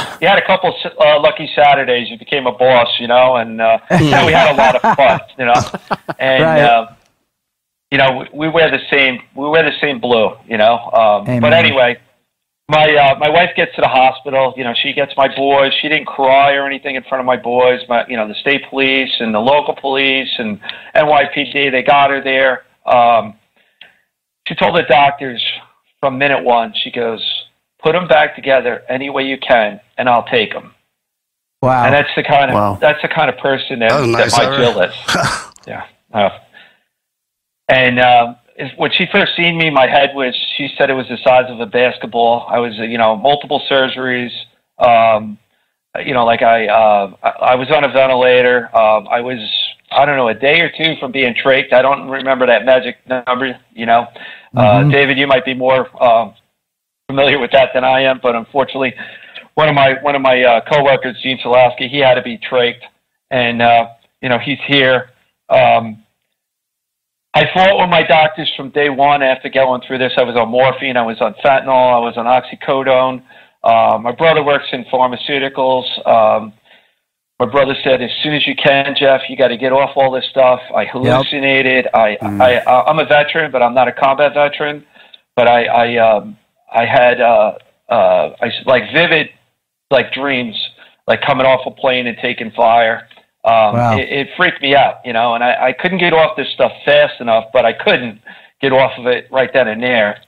lucky Saturdays, you became a boss, and we had a lot of fun, and, right. We wear the same blue, but anyway, my wife gets to the hospital, she gets my boys. She didn't cry or anything in front of my boys, but, the state police and the local police and NYPD, they got her there. She told the doctors from minute one, she goes, put them back together any way you can, and I'll take them. Wow. And that's the kind of person that my Jill is. Yeah. And when she first seen me, my head she said it was the size of a basketball. I was, multiple surgeries. I was on a ventilator. I was, a day or two from being trached. I don't remember that magic number, David, you might be more familiar with that than I am, but unfortunately, one of my coworkers, Gene Solowski, he had to be trached, and he's here. I fought with my doctors from day one after going through this. I was on morphine, I was on fentanyl, I was on oxycodone. My brother works in pharmaceuticals. My brother said, as soon as you can, Jeff, you got to get off all this stuff. I hallucinated. I'm a veteran, but I'm not a combat veteran. But I had vivid dreams, like coming off a plane and taking fire. It freaked me out, and I couldn't get off this stuff fast enough, but I couldn't get off of it right then and there.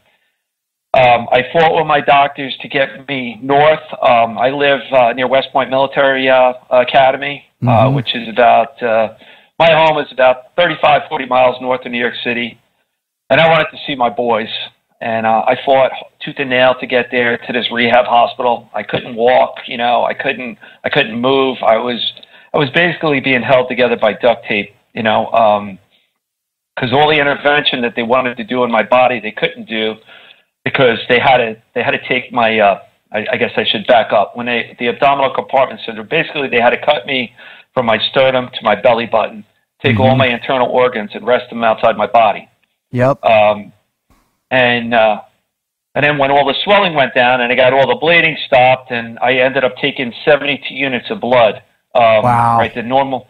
I fought with my doctors to get me north. I live near West Point Military Academy, which is about, my home is about 35, 40 miles north of New York City. And I wanted to see my boys. And I fought tooth and nail to get there to this rehab hospital. I couldn't walk, I couldn't move. I was basically being held together by duct tape, because all the intervention that they wanted to do in my body, they couldn't do because they had to take my, I guess I should back up. When the abdominal compartment syndrome, basically they had to cut me from my sternum to my belly button, take all my internal organs and rest them outside my body. Yep. And then when all the swelling went down and I got all the bleeding stopped, and I ended up taking 72 units of blood. Wow. Right. The normal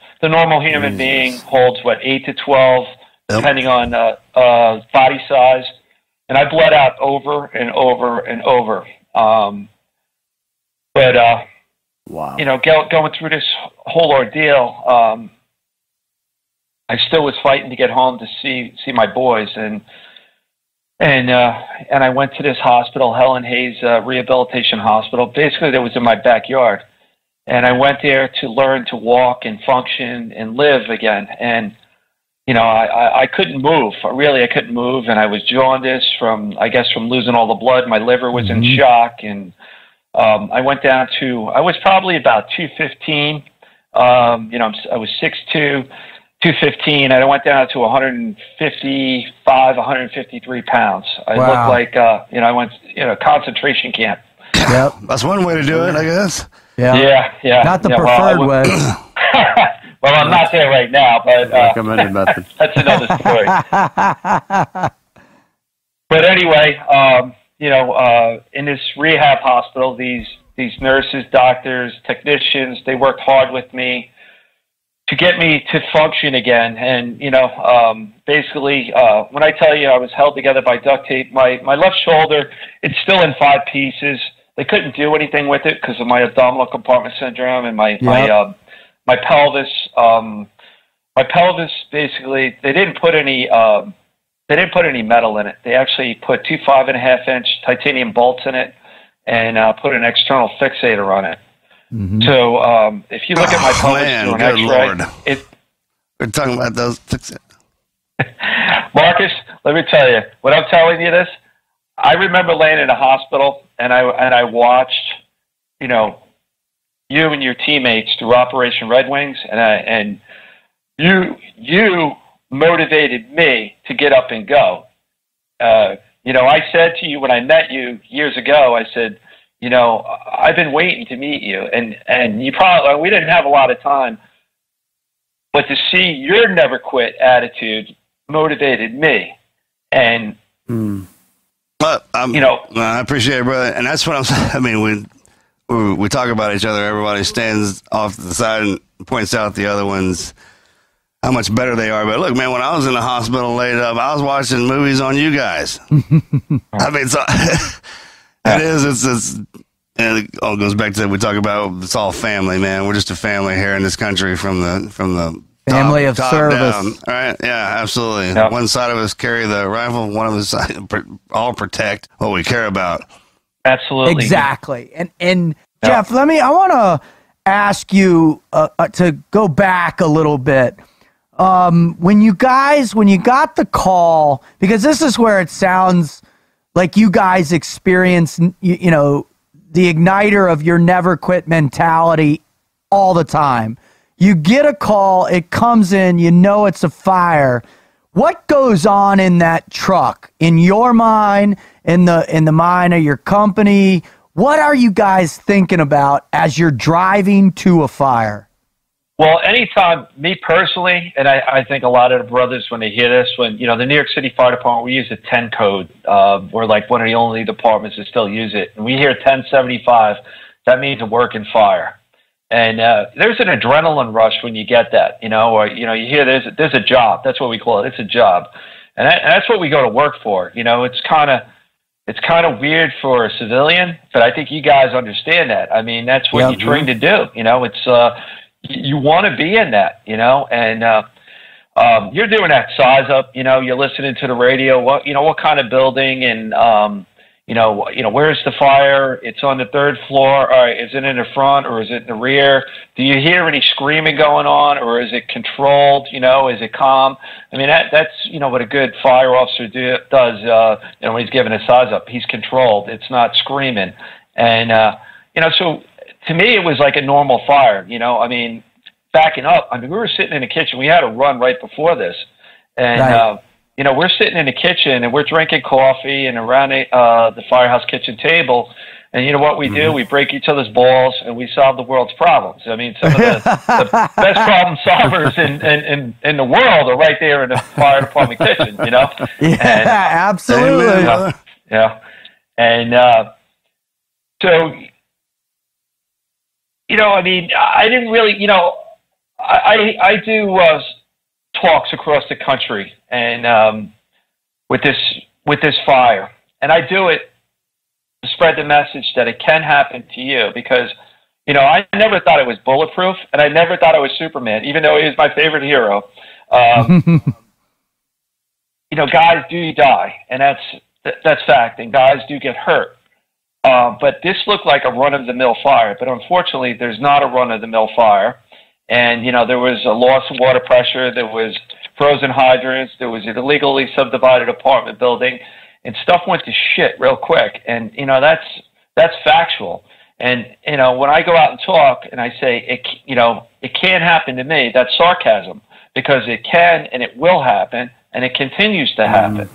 human being holds 8 to 12, depending on body size, and I bled out over and over and over. Wow. Going through this whole ordeal, I still was fighting to get home to see my boys, and I went to this hospital, Helen Hayes Rehabilitation Hospital. Basically, that was in my backyard. And I went there to learn to walk and function and live again. And, I couldn't move. I couldn't move. And I was jaundiced from losing all the blood. My liver was in shock. And I went down to, I was probably about 215. I was 6'2", 215, and I went down to 155, 153 pounds. I looked like, I went, concentration camp. Yep. That's one way to do it, I guess. Yeah. Not the preferred way. Well, I'm not there right now, but recommended method. That's another story. But anyway, in this rehab hospital, these nurses, doctors, technicians, they worked hard with me to get me to function again. And, basically, when I tell you I was held together by duct tape, my left shoulder, it's still in 5 pieces. They couldn't do anything with it because of my abdominal compartment syndrome and my pelvis. My pelvis, basically, they didn't put any metal in it. They actually put 2 5.5-inch titanium bolts in it and put an external fixator on it. Mm-hmm. So if you look at my pelvis through an X-ray, we're talking about those fixators. Marcus, let me tell you, when I'm telling you this, I remember laying in a hospital and I watched, you and your teammates through Operation Red Wings, and you motivated me to get up and go. I said to you when I met you years ago, I said, I've been waiting to meet you, and you probably, we didn't have a lot of time, but to see your never quit attitude motivated me. And, but, I appreciate it, brother. And that's what I'm saying. I mean, we talk about each other. Everybody stands off to the side and points out the other ones, how much better they are. But look, man, when I was in the hospital laid up, I was watching movies on you guys. I mean, so and it all goes back to we talk about, it's all family, man. We're just a family here in this country from the family of service. Down. All right. Yeah, absolutely. Yep. One side of us carry the rifle, one of us all protect what we care about. Absolutely. Exactly. And Jeff, I want to ask you to go back a little bit. When you got the call, because this is where it sounds like you guys experience, the igniter of your never quit mentality all the time. You get a call, it comes in, it's a fire. What goes on in that truck, in your mind, in the mind of your company? What are you guys thinking about as you're driving to a fire? Well, anytime, me personally, and I think a lot of the brothers, when they hear this, when, the New York City Fire Department, we use a 10 code. We're like one of the only departments that still use it. And we hear 1075, that means a working fire. And there's an adrenaline rush when you get that, or, you hear there's a job. That's what we call it. It's a job. And that's what we go to work for. It's kind of weird for a civilian, but I think you guys understand that. I mean, that's what you're trained to do. It's, you want to be in that, and you're doing that size up, you're listening to the radio, what kind of building, and, where's the fire? It's on the 3rd floor. All right, is it in the front or is it in the rear? Do you hear any screaming going on, or is it controlled? Is it calm? I mean, that's, what a good fire officer does, when he's giving a size up. He's controlled. It's not screaming. And, so to me, it was like a normal fire, I mean, backing up. I mean, we were sitting in the kitchen. We had a run right before this. And, right. We're sitting in the kitchen and we're drinking coffee and around the Firehouse kitchen table. And you know what we do? We break each other's balls and we solve the world's problems. I mean, some of the best problem solvers in the world are right there in the fire department kitchen, Yeah, and, absolutely. Yeah. And so, I mean, I didn't really, I do talks across the country and with this fire, and I do it to spread the message that it can happen to you, because I never thought it was bulletproof, and I never thought I was Superman, even though he was my favorite hero. Guys do die, and that's fact, and guys do get hurt. But this looked like a run-of-the-mill fire, but unfortunately, there's not a run-of-the-mill fire. And, there was a loss of water pressure, there was frozen hydrants, there was an illegally subdivided apartment building, and stuff went to shit real quick. And, that's factual. And, when I go out and talk and I say, it can't happen to me, that's sarcasm, because it can and it will happen and it continues to happen.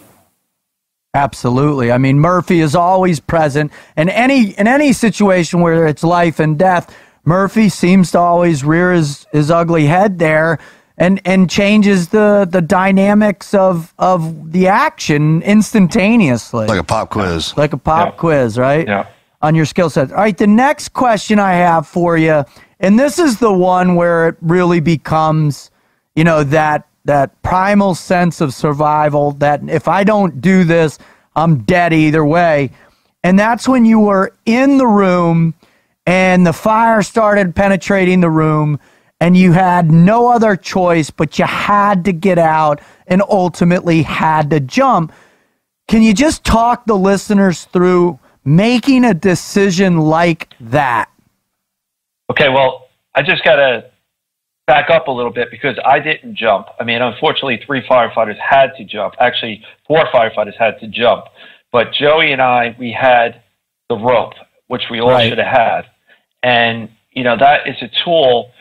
Absolutely. I mean, Murphy is always present in any situation where it's life and death. Murphy seems to always rear his ugly head there and changes the dynamics of the action instantaneously. Like a pop quiz. Like a pop quiz, right? Yeah. On your skill set. All right, the next question I have for you, and this is the one where it really becomes, that primal sense of survival, that if I don't do this, I'm dead either way. And that's when you were in the room and the fire started penetrating the room and you had no other choice, but you had to get out and ultimately had to jump. Can you just talk the listeners through making a decision like that? Okay, well, I just got to back up a little bit because I didn't jump. I mean, unfortunately, 3 firefighters had to jump. Actually, 4 firefighters had to jump. But Joey and I, we had the rope, which we all should have had. And, that is a tool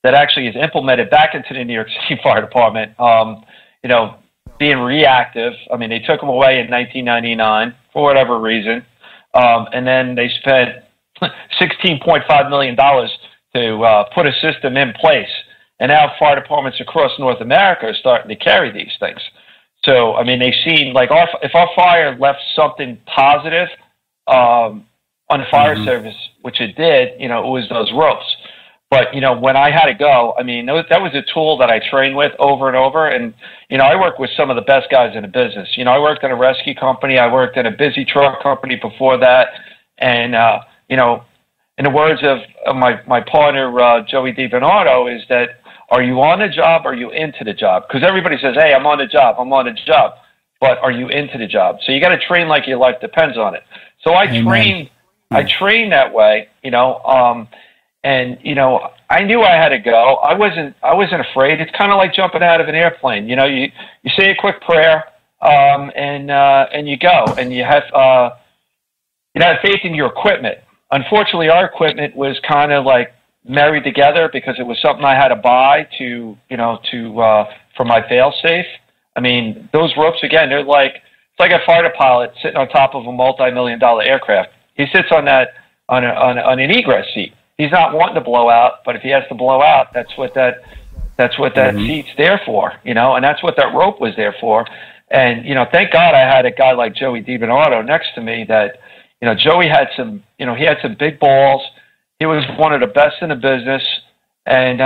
that actually is implemented back into the New York City Fire Department, being reactive. I mean, they took them away in 1999 for whatever reason. And then they spent $16.5 million to put a system in place. And now fire departments across North America are starting to carry these things. So, I mean, they've seen, like, if our fire left something positive on the fire service, which it did, it was those ropes. But, when I had to go, I mean, that was a tool that I trained with over and over. And, I work with some of the best guys in the business. I worked in a rescue company. I worked in a busy truck company before that. And, in the words of my partner, Joey DiBernardo, is that, are you on the job or are you into the job? Because everybody says, hey, I'm on the job. But are you into the job? So you got to train like your life depends on it. So I trained that way, and, I knew I had to go. I wasn't afraid. It's kind of like jumping out of an airplane. You say a quick prayer, and you go, and you have faith in your equipment. Unfortunately, our equipment was kind of like married together because it was something I had to buy for my fail safe. I mean, those ropes, again, it's like a fighter pilot sitting on top of a multi-million-dollar aircraft. He sits on an egress seat. He's not wanting to blow out, but if he has to blow out, that's what that seat's there for, and that's what that rope was there for. And, thank God I had a guy like Joey DiBernardo next to me that, Joey had some, he had some big balls. He was one of the best in the business. And,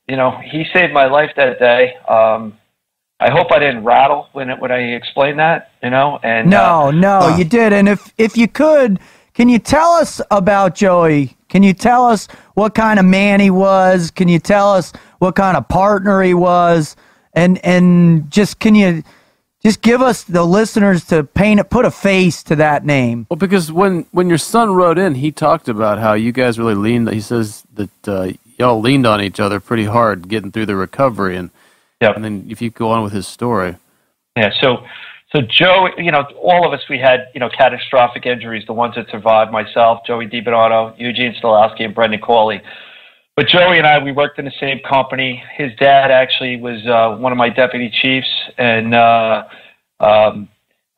he saved my life that day. I hope I didn't rattle when I explained that, and No, you did. And if you could, can you tell us about Joey? Can you tell us what kind of man he was? Can you tell us what kind of partner he was? And just, can you just give us, the listeners, to put a face to that name? Well, because when your son wrote in, he talked about how you guys really leaned. He says that y'all leaned on each other pretty hard getting through the recovery. And then if you go on with his story. Yeah. So Joe, all of us, we had, catastrophic injuries, the ones that survived, myself, Joey DiBernardo, Eugene Stolowski, and Brendan Cawley. But Joey and I, we worked in the same company. His dad actually was one of my deputy chiefs. And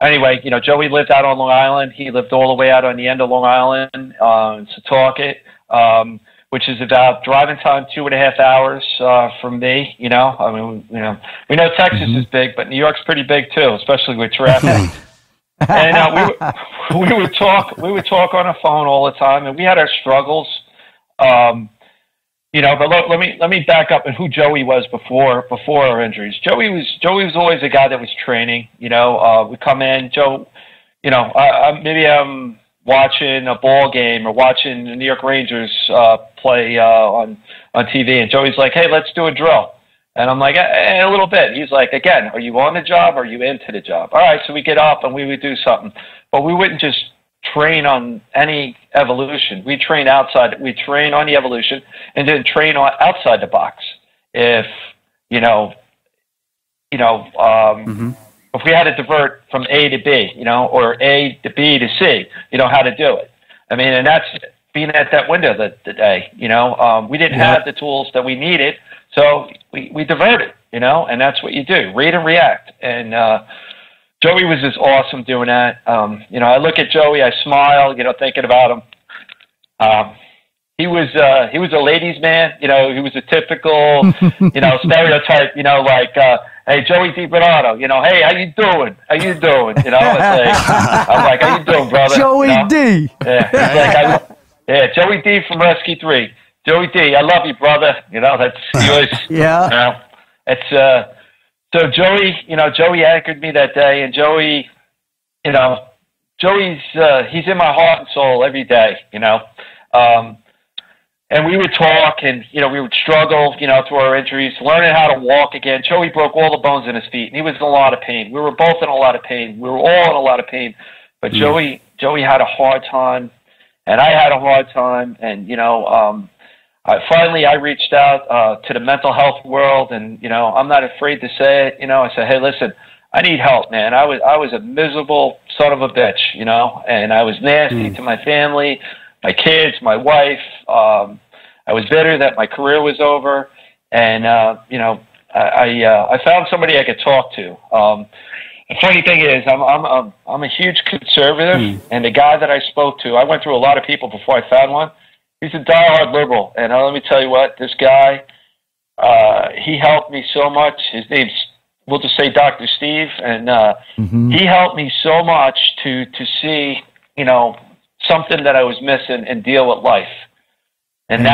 anyway, Joey lived out on Long Island. He lived all the way out on the end of Long Island, in Setauket, which is about driving time 2.5 hours from me. We know Texas is big, but New York's pretty big too, especially with traffic. And we would talk on the phone all the time, and we had our struggles. But look, let me back up and who Joey was before our injuries. Joey was always a guy that was training. We come in, Joe. Maybe I'm watching a ball game or watching the New York Rangers play on TV, and Joey's like, "Hey, let's do a drill." And I'm like, a little bit. He's like, "Again, are you on the job or are you into the job?" All right, so we get up and we would do something, but we wouldn't just train on any evolution. We train outside. We train on the evolution and then train on outside the box. If if we had to divert from A to B, or A to B to C, how to do it. I mean, and that's being at that window the day. We didn't have the tools that we needed, so we diverted. And that's what you do: read and react. And Joey was just awesome doing that. I look at Joey, I smile, thinking about him. He was a ladies' man. He was a typical, stereotype. Hey, Joey DiBernardo. Hey, how you doing? How you doing? I'm like, how you doing, brother? Joey D. Yeah, Joey D from Rescue 3. Joey D, I love you, brother. That's he was. Yeah. It's so Joey anchored me that day, and Joey's he's in my heart and soul every day. And we would talk, and we would struggle, through our injuries, learning how to walk again. Joey broke all the bones in his feet, and he was in a lot of pain. We were both in a lot of pain. We were all in a lot of pain. But Joey had a hard time, and I had a hard time. And I reached out to the mental health world, and I'm not afraid to say it. I said, hey, listen, I need help, man. I was a miserable son of a bitch, and I was nasty to my family, my kids, my wife. I was bitter that my career was over, and I found somebody I could talk to. The funny thing is, I'm a huge conservative, and the guy that I spoke to, I went through a lot of people before I found one. He's a diehard liberal, and let me tell you what, this guy, he helped me so much. His name's, we'll just say Dr. Steve, and he helped me so much to see, something that I was missing and deal with life. And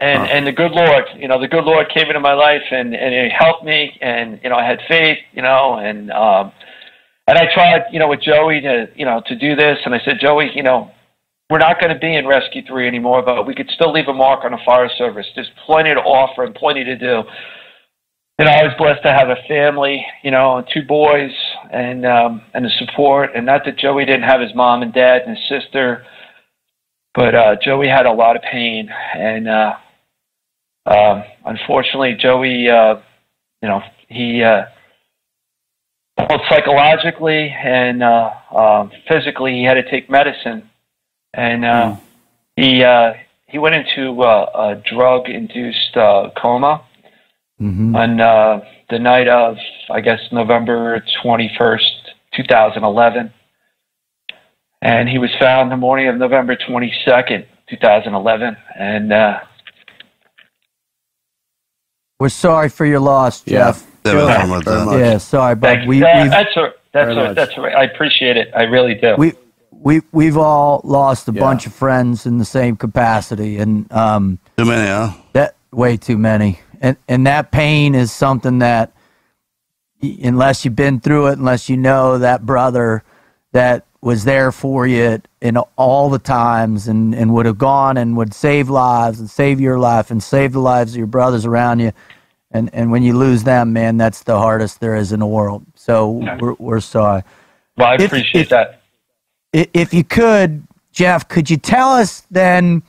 and the good Lord, the good Lord came into my life and he helped me, and, I had faith, and I tried, with Joey to do this. And I said, Joey, we're not going to be in Rescue 3 anymore, but we could still leave a mark on the fire service. There's plenty to offer and plenty to do. I was blessed to have a family, and 2 boys, and the support. And not that Joey didn't have his mom and dad and his sister, but Joey had a lot of pain. And unfortunately, Joey, he both psychologically and physically, he had to take medicine. And he went into a drug-induced coma. On the night of, I guess, November 21st, 2011. And he was found the morning of November 22nd, 2011. And we're sorry for your loss, Jeff. Yeah, sorry, but that's all right. I appreciate it. I really do. We've all lost a bunch of friends in the same capacity, and too many, huh? That way too many. And that pain is something that, unless you've been through it, unless you know that brother that was there for you in all the times and would have gone and would save lives and save your life and save the lives of your brothers around you. And when you lose them, man, that's the hardest there is in the world. So we're sorry. Well, I appreciate that. If you could, Jeff, could you tell us then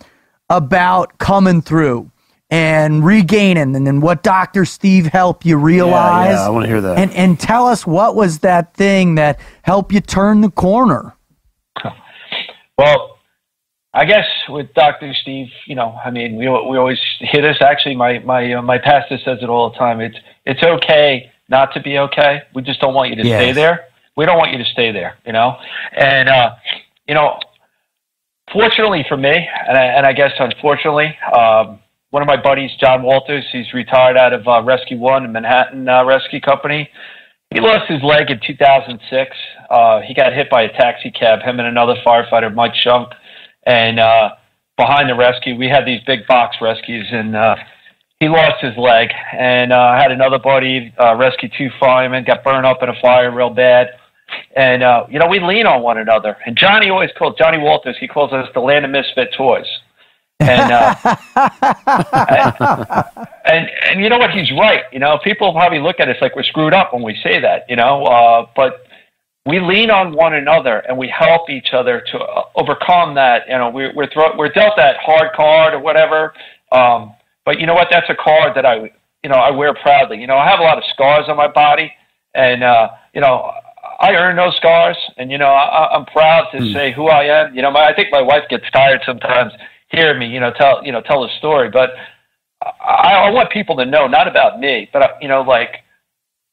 about coming through and regaining, and then what Dr. Steve helped you realize? Yeah, I want to hear that. And tell us, what was that thing that helped you turn the corner? Well, I guess with Dr. Steve, we always hear this. Actually, my pastor says it all the time. It's okay not to be okay. We just don't want you to stay there. We don't want you to stay there, And, fortunately for me, and I guess unfortunately, one of my buddies, John Walters, he's retired out of Rescue 1 in Manhattan Rescue Company. He lost his leg in 2006. He got hit by a taxi cab, him and another firefighter, Mike Shunk. And behind the rescue, we had these big box rescues, and he lost his leg. And I had another buddy, Rescue 2 fireman, got burned up in a fire real bad. And, we lean on one another. And Johnny Walters, he calls us the land of misfit toys. And and you know what? He's right. People probably look at us like we're screwed up when we say that. But we lean on one another and we help each other to overcome that. We're dealt that hard card or whatever. But you know what? That's a card that I wear proudly. I have a lot of scars on my body, and I earn those scars, and I'm proud to say who I am. I think my wife gets tired sometimes hear me, tell the story. But I want people to know, not about me, but like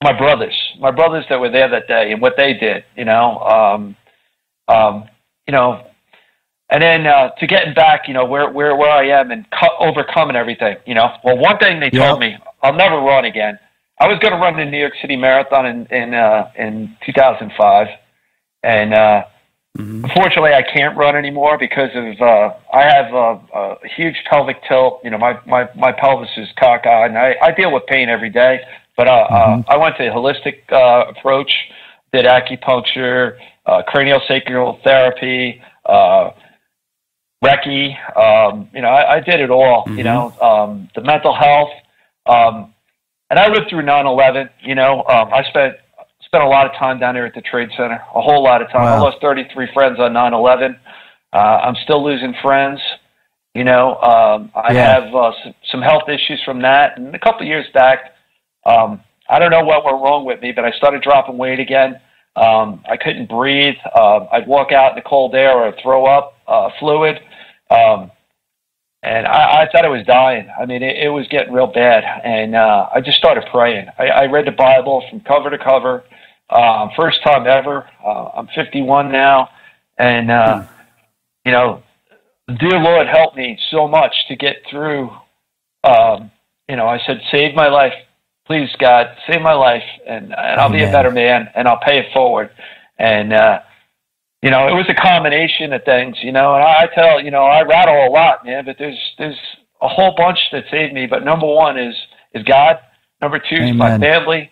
my brothers that were there that day and what they did, and then to getting back, where I am and overcoming everything, Well, one thing they told me, I'll never run again. I was going to run the New York City Marathon in 2005, and unfortunately, I can't run anymore because of I have a huge pelvic tilt. My pelvis is cockeyed, and I deal with pain every day. But I went to a holistic approach, did acupuncture, craniosacral therapy, Reiki. I did it all. The mental health, and I lived through 9/11. I spent a lot of time down there at the Trade Center, a whole lot of time. Wow. I lost 33 friends on 9/11. I'm still losing friends. I have some health issues from that. And a couple of years back, I don't know what went wrong with me, but I started dropping weight again. I couldn't breathe. I'd walk out in the cold air or throw up fluid. And I thought I was dying. I mean, it was getting real bad. And I just started praying. I read the Bible from cover to cover. First time ever. I'm 51 now. And, dear Lord helped me so much to get through. I said, save my life. Please, God, save my life. And I'll be a better man, and I'll pay it forward. And, it was a combination of things, and I tell, I rattle a lot, man, but there's a whole bunch that saved me. But number one is God. Number two is my family.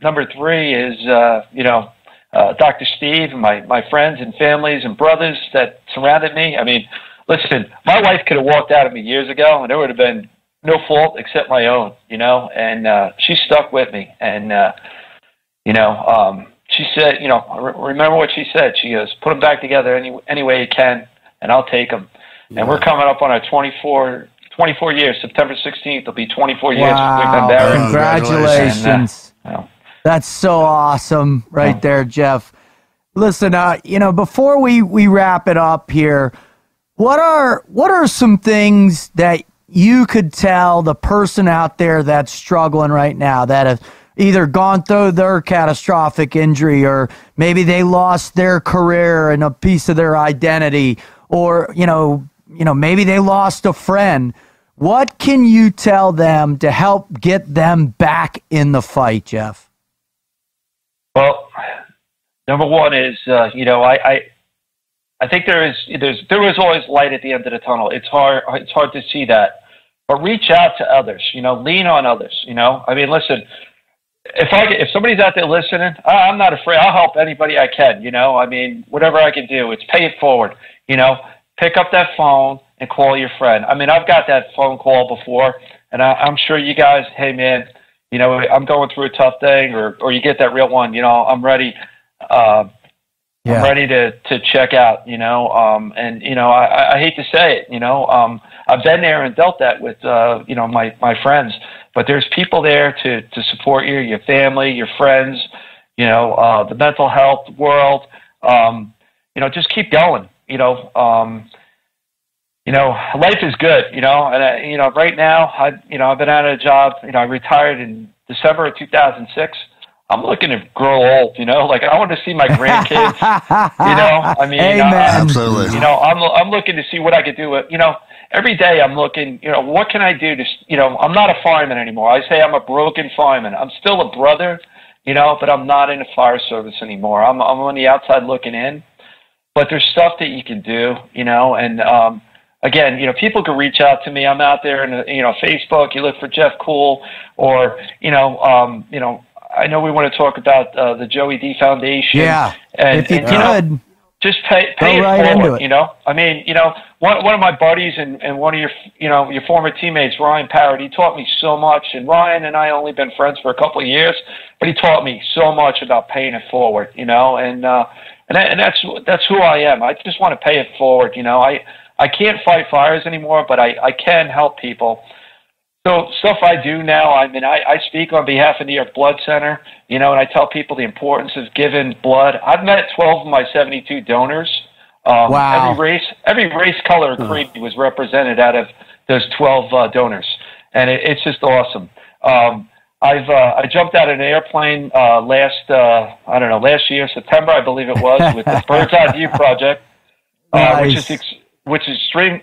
Number three is, Dr. Steve and my friends and families and brothers that surrounded me. I mean, listen, my wife could have walked out of me years ago and there would have been no fault except my own, and she stuck with me. And, she said, remember what she said. She goes, put them back together any way you can, and I'll take them. Yeah. And we're coming up on our 24 years. September 16th will be 24 years. Wow. Congratulations. And, that's so awesome right there, Jeff. Listen, before we wrap it up here, what are some things that you could tell the person out there that's struggling right now, that have either gone through their catastrophic injury, or maybe they lost their career and a piece of their identity, or, maybe they lost a friend? What can you tell them to help get them back in the fight, Jeff? Well, number one is, I think there is always light at the end of the tunnel. It's hard to see that, but reach out to others, lean on others, I mean, listen, if somebody's out there listening, I'm not afraid. I'll help anybody I can, I mean, whatever I can do, it's pay it forward, pick up that phone and call your friend. I mean, I've got that phone call before, and I'm sure you guys, hey man, I'm going through a tough thing, or you get that real one, I'm ready. I'm ready to check out, and, I hate to say it, I've been there and dealt that with, my friends, but there's people there to support you, your family, your friends, the mental health world, just keep going, life is good, and, right now, I've been out of a job, I retired in December of 2006. I'm looking to grow old, like I want to see my grandkids, I mean, absolutely, I'm looking to see what I could do with, every day I'm looking, what can I do to, I'm not a fireman anymore. I say I'm a broken fireman. I'm still a brother, but I'm not in the fire service anymore. I'm on the outside looking in, but there's stuff that you can do, and, again, people can reach out to me. I'm out there in, Facebook. You look for Jeff Cool, or, I know we want to talk about the Joey D Foundation. Yeah, and, if you could. Just pay it right forward, I mean, one of my buddies and one of your former teammates, Ryan Parrott, he taught me so much. And Ryan and I only been friends for a couple of years, but he taught me so much about paying it forward, and that's who I am. I just want to pay it forward, I can't fight fires anymore, but I can help people. So stuff I do now, I mean, I speak on behalf of New York Blood Center, and I tell people the importance of giving blood. I've met 12 of my 72 donors. Wow. Every race, color, and creed was represented out of those 12 donors, and it's just awesome. I jumped out of an airplane last year, September, I believe it was, with the Bird's Eye View Project, Nice. which is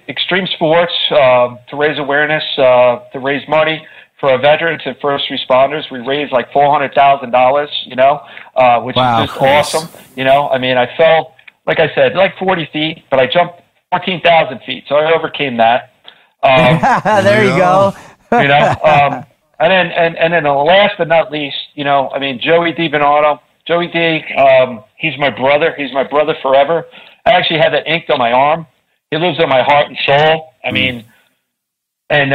extreme sports to raise awareness, to raise money for our veterans and first responders. We raised like $400,000, which Wow. is just awesome. I mean, I fell, like I said, like 40 feet, but I jumped 14,000 feet, so I overcame that. There you go. And then last but not least, I mean, Joey DiBernardo. Joey D, he's my brother. He's my brother forever. I actually had that inked on my arm. He lives in my heart and soul. I mean, and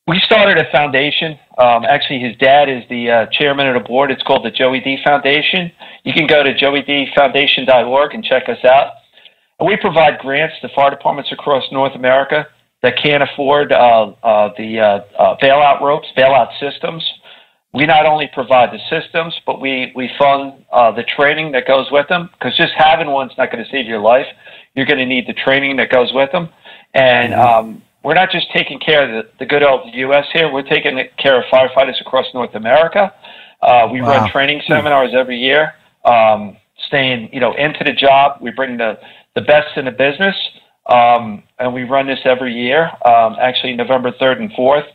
we started a foundation. Actually, his dad is the chairman of the board. It's called the Joey D Foundation. You can go to joeydfoundation.org and check us out. And we provide grants to fire departments across North America that can't afford the bailout ropes, bailout systems. We not only provide the systems, but we fund the training that goes with them, because just having one's not going to save your life. You're going to need the training that goes with them. And we're not just taking care of the good old U.S. here. We're taking care of firefighters across North America. We run training seminars every year, staying into the job. We bring the best in the business. And we run this every year. Actually, November 3rd and 4th,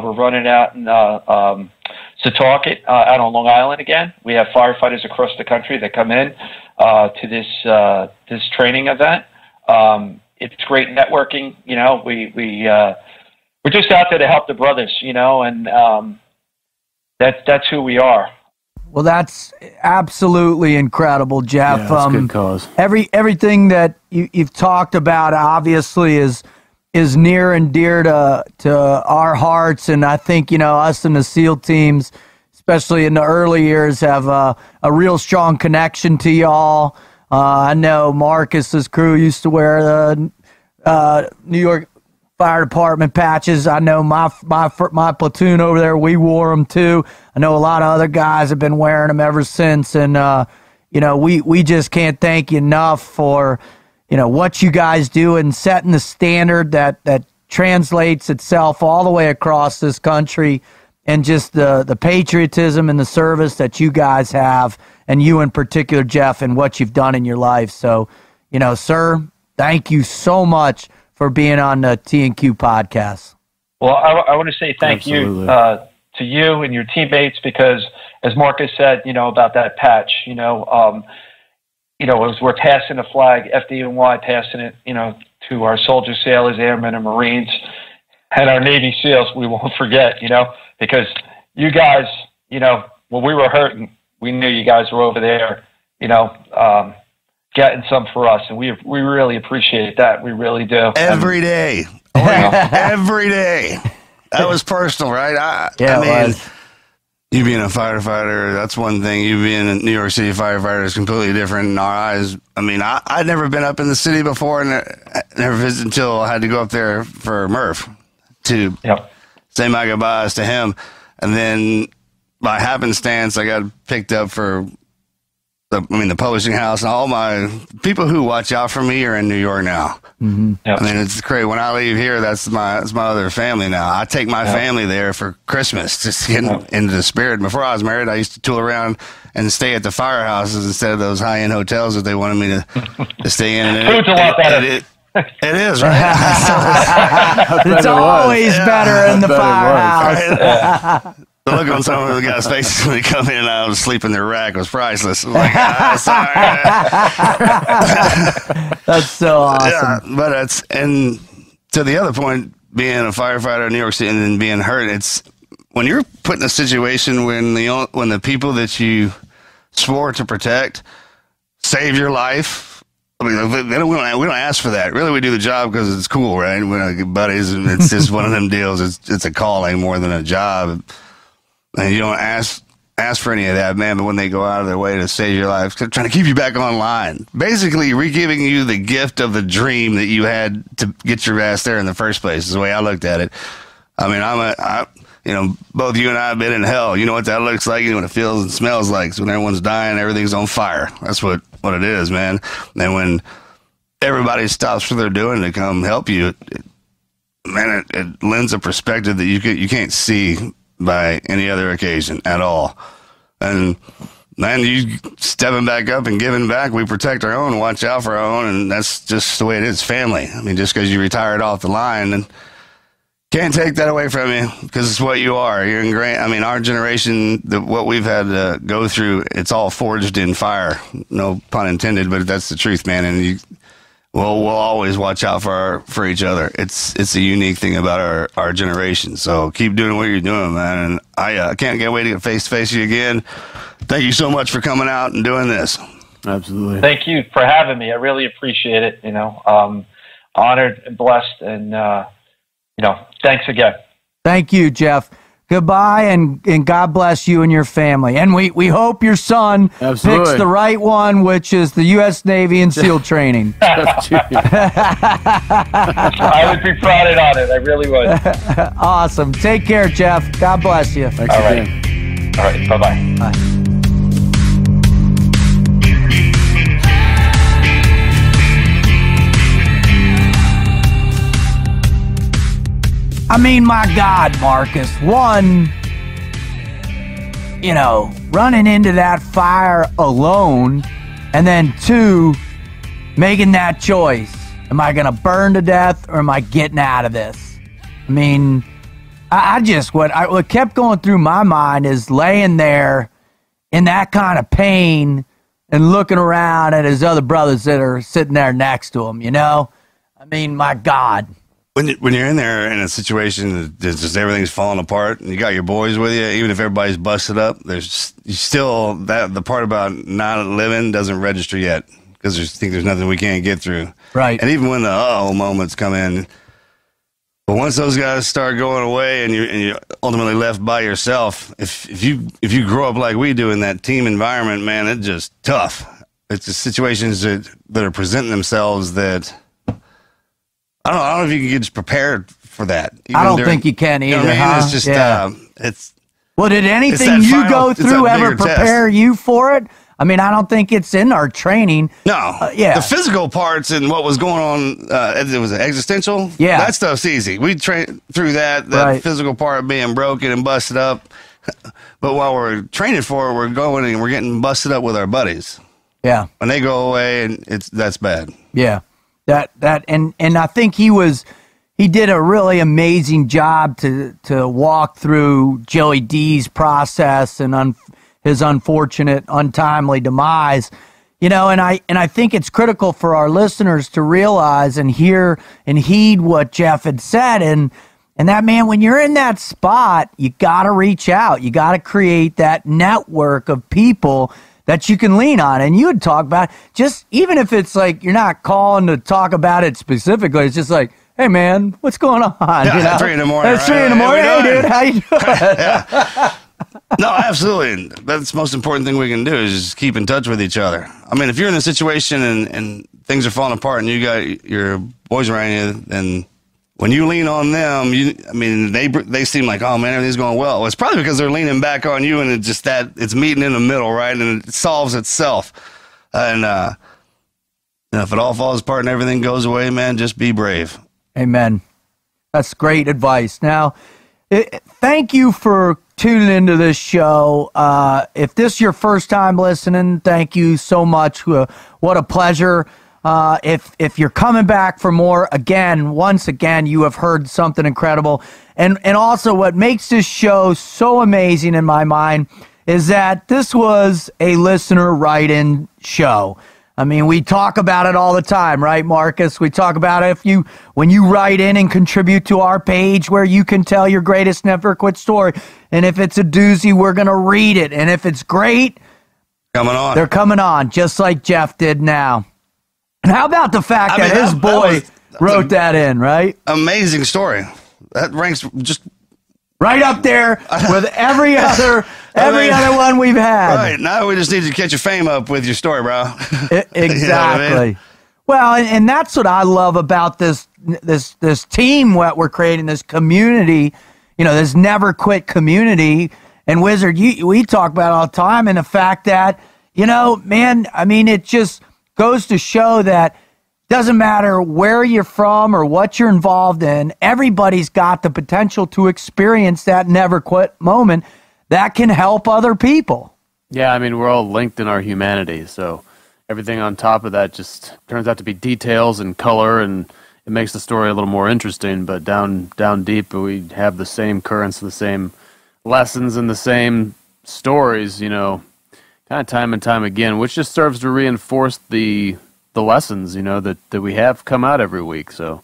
we're running out in Setauket, out on Long Island again. We have firefighters across the country that come in to this training event. It's great networking. We're just out there to help the brothers. And that's who we are. Well, that's absolutely incredible, Jeff. Yeah, that's a good cause. Everything that you've talked about obviously is near and dear to our hearts, and I think us in the SEAL teams, especially in the early years, have a real strong connection to y'all. I know Marcus's crew used to wear the New York Fire Department patches. I know my platoon over there, we wore them too. I know a lot of other guys have been wearing them ever since, and we just can't thank you enough for what you guys do and setting the standard that translates itself all the way across this country, and just the patriotism and the service that you guys have, and you in particular, Jeff, and what you've done in your life. So, sir, thank you so much for being on the TNQ podcast. Well, I want to say thank you to you and your teammates, because as Marcus said, about that patch, we're passing the flag, FDNY, passing it, to our soldiers, sailors, airmen, and Marines, and our Navy SEALs. We won't forget, because you guys, when we were hurting, we knew you guys were over there, getting some for us, and we really appreciate that. We really do. Every day. Every day. That was personal, right? I mean, you being a firefighter, that's one thing. You being a New York City firefighter is completely different in our eyes. I mean, I'd never been up in the city before, and I never visited until I had to go up there for Murph to say my goodbyes to him. And then by happenstance, I got picked up for the publishing house, and all my people who watch out for me are in New York now. Mm-hmm. Yep. I mean, it's crazy. When I leave here, that's my other family now. I take my family there for Christmas, just to get into the spirit. Before I was married, I used to tool around and stay at the firehouses instead of those high-end hotels that they wanted me to stay in. Food's a lot better. It is, right? It's always better in the firehouse. Right? The look on some of the guys' faces when they come in and I was sleeping in their rack was priceless. Like, sorry. That's so awesome. Yeah, but and to the other point, being a firefighter in New York City and then being hurt, it's when you're put in a situation when the people that you swore to protect save your life. I mean, we don't ask for that. Really, we do the job because it's cool, right? We're like buddies, and it's just one of them deals. It's a calling more than a job. And you don't ask for any of that, man, but when they go out of their way to save your life, trying to keep you back online, basically re-giving you the gift of the dream that you had to get your ass there in the first place is the way I looked at it. I mean, you know, both you and I have been in hell. You know what that looks like. You know what it feels and smells like. So when everyone's dying, everything's on fire. That's what it is, man. And when everybody stops what they're doing to come help you, it lends a perspective that you can't see by any other occasion at all. And man, you stepping back up and giving back. We protect our own, watch out for our own, and that's just the way it is. Family. I mean, just because you retired off the line, and can't take that away from you because it's what you are. You're ingrained. I mean, our generation, what we've had to go through, it's all forged in fire. No pun intended, but that's the truth, man. And we'll always watch out for each other. It's a unique thing about our generation. So keep doing what you're doing, man. And I can't wait to get face to face with you again. Thank you so much for coming out and doing this. Absolutely. Thank you for having me. I really appreciate it. You know, honored and blessed, and you know, thanks again. Thank you, Jeff. Goodbye, and God bless you and your family. And we hope your son picks the right one, which is the U.S. Navy and SEAL training. I would be proud on it. I really would. Awesome. Take care, Jeff. God bless you. Thanks All again. Right. All right. Bye-bye. Bye. I mean, my God, Marcus, one, you know, running into that fire alone, and then two, making that choice. Am I going to burn to death, or am I getting out of this? I mean, what kept going through my mind is laying there in that kind of pain and looking around at his other brothers that are sitting there next to him, you know? I mean, my God. When you're in there in a situation that just everything's falling apart and you got your boys with you, even if everybody's busted up, there's still the part about not living doesn't register yet because there's nothing we can't get through. Right. And even when the moments come in, but once those guys start going away and you're ultimately left by yourself, if you grow up like we do in that team environment, man, it's just tough. It's the situations that are presenting themselves that. I don't know if you can get just prepared for that. I don't think you can either. You know what I mean? It's just, it's. Well, did anything you go through ever prepare you for it? I mean, I don't think it's in our training. No. The physical parts and what was going on, it was existential. Yeah. That stuff's easy. We train through that physical part being broken and busted up. But while we're training for it, we're going and we're getting busted up with our buddies. Yeah. When they go away, and that's bad. Yeah. And I think he did a really amazing job to walk through Joey D's process and his unfortunate, untimely demise, you know. And I think it's critical for our listeners to realize and hear and heed what Jeff had said. And that, man, when you're in that spot, you got to reach out. You got to create that network of people that you can lean on. And you would talk about, just even if it's like you're not calling to talk about it specifically, it's just like, hey, man, what's going on? Yeah, you know? 3 in the morning. It's 3 in the morning. Hey, dude, how you doing? No, absolutely. That's the most important thing we can do is just keep in touch with each other. I mean, if you're in a situation and things are falling apart and you got your boys around you, then when you lean on them, they seem like, oh man, everything's going well. It's probably because they're leaning back on you, and it's meeting in the middle, right? And it solves itself. And if it all falls apart and everything goes away, man, just be brave. Amen. That's great advice. Now, thank you for tuning into this show. If this is your first time listening, thank you so much. What a pleasure. If you're coming back for more, once again, you have heard something incredible. And also what makes this show so amazing in my mind is that this was a listener write-in show. I mean, we talk about it all the time, right, Marcus? We talk about it when you write in and contribute to our page where you can tell your greatest never quit story. And if it's a doozy, we're going to read it. And if it's great, they're coming on, just like Jeff did now. And how about the fact that his boy wrote that in, right? Amazing story. That ranks just right up there with every other one we've had. Right. Now we just need to catch your fame up with your story, bro. Exactly. You know what I mean? Well, and that's what I love about this team, what we're creating, this community, this never quit community. And Wizard, we talk about it all the time, and the fact that, man, I mean, it just goes to show that doesn't matter where you're from or what you're involved in, everybody's got the potential to experience that never quit moment that can help other people. Yeah, I mean, we're all linked in our humanity, so everything on top of that just turns out to be details and color, and it makes the story a little more interesting. But down deep, we have the same currents, the same lessons, and the same stories, kind of time and time again, which just serves to reinforce the lessons, that we have come out every week. So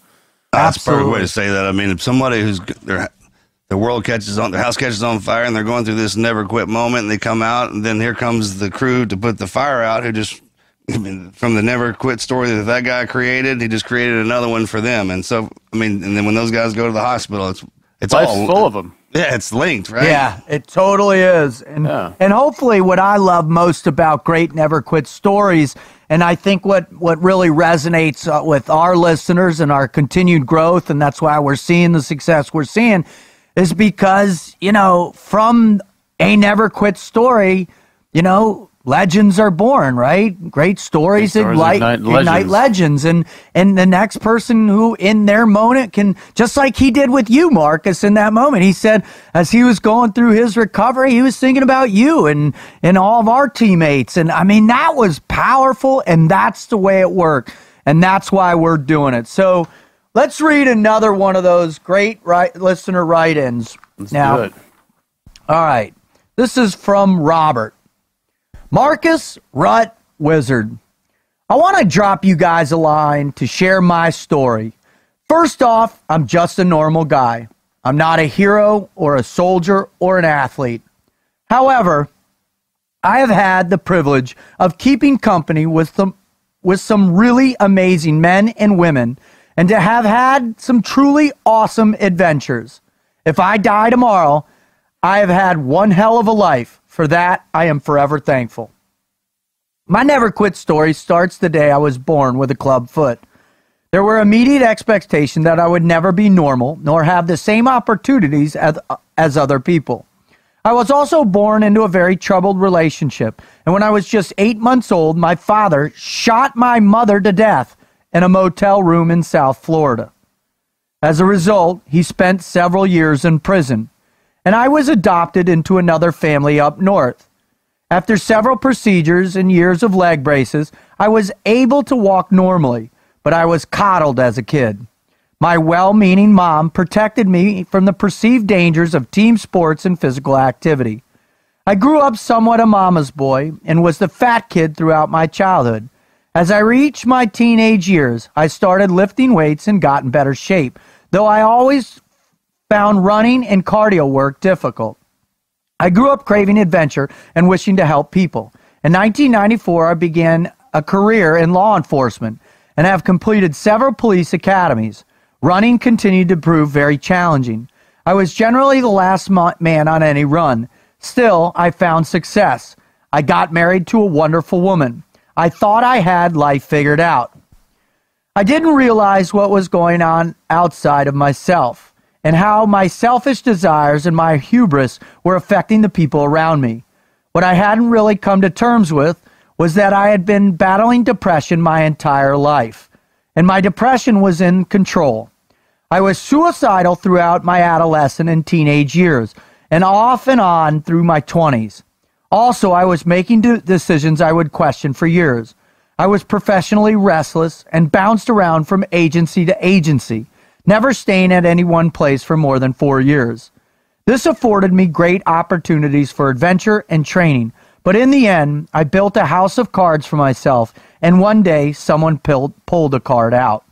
that's a perfect way to say that. I mean, if somebody who's their world catches on, their house catches on fire, and they're going through this never quit moment, and they come out, and then here comes the crew to put the fire out, who just, from the never quit story that guy created, he just created another one for them. And so, and then when those guys go to the hospital, it's life's all full of them. Yeah, it's linked, right? Yeah, it totally is. And hopefully what I love most about great never quit stories, and I think what really resonates with our listeners and our continued growth, and that's why we're seeing the success we're seeing, is because, from a never quit story, legends are born, right? Great stories ignite legends. And the next person who in their moment can, just like he did with you, Marcus, in that moment, he said, as he was going through his recovery, he was thinking about you and all of our teammates. And I mean, that was powerful, and that's the way it worked. And that's why we're doing it. So let's read another one of those great listener write-ins. Let's do it. All right. This is from Robert. Marcus, Rut, Wizard, I want to drop you guys a line to share my story. First off, I'm just a normal guy. I'm not a hero or a soldier or an athlete. However, I have had the privilege of keeping company with some really amazing men and women, and to have had some truly awesome adventures. If I die tomorrow, I have had one hell of a life. For that, I am forever thankful. My never quit story starts the day I was born with a club foot. There were immediate expectations that I would never be normal, nor have the same opportunities as other people. I was also born into a very troubled relationship, and when I was just 8 months old, my father shot my mother to death in a motel room in South Florida. As a result, he spent several years in prison, and I was adopted into another family up north. After several procedures and years of leg braces, I was able to walk normally, but I was coddled as a kid. My well-meaning mom protected me from the perceived dangers of team sports and physical activity. I grew up somewhat a mama's boy and was the fat kid throughout my childhood. As I reached my teenage years, I started lifting weights and got in better shape, though I always found running and cardio work difficult. I grew up craving adventure and wishing to help people. In 1994, I began a career in law enforcement and have completed several police academies. Running continued to prove very challenging. I was generally the last man on any run. Still, I found success. I got married to a wonderful woman. I thought I had life figured out. I didn't realize what was going on outside of myself, and how my selfish desires and my hubris were affecting the people around me. What I hadn't really come to terms with was that I had been battling depression my entire life, and my depression was in control. I was suicidal throughout my adolescent and teenage years, and off and on through my 20s. Also, I was making decisions I would question for years. I was professionally restless and bounced around from agency to agency, never staying at any one place for more than 4 years. This afforded me great opportunities for adventure and training, but in the end, I built a house of cards for myself, and one day someone pulled a card out.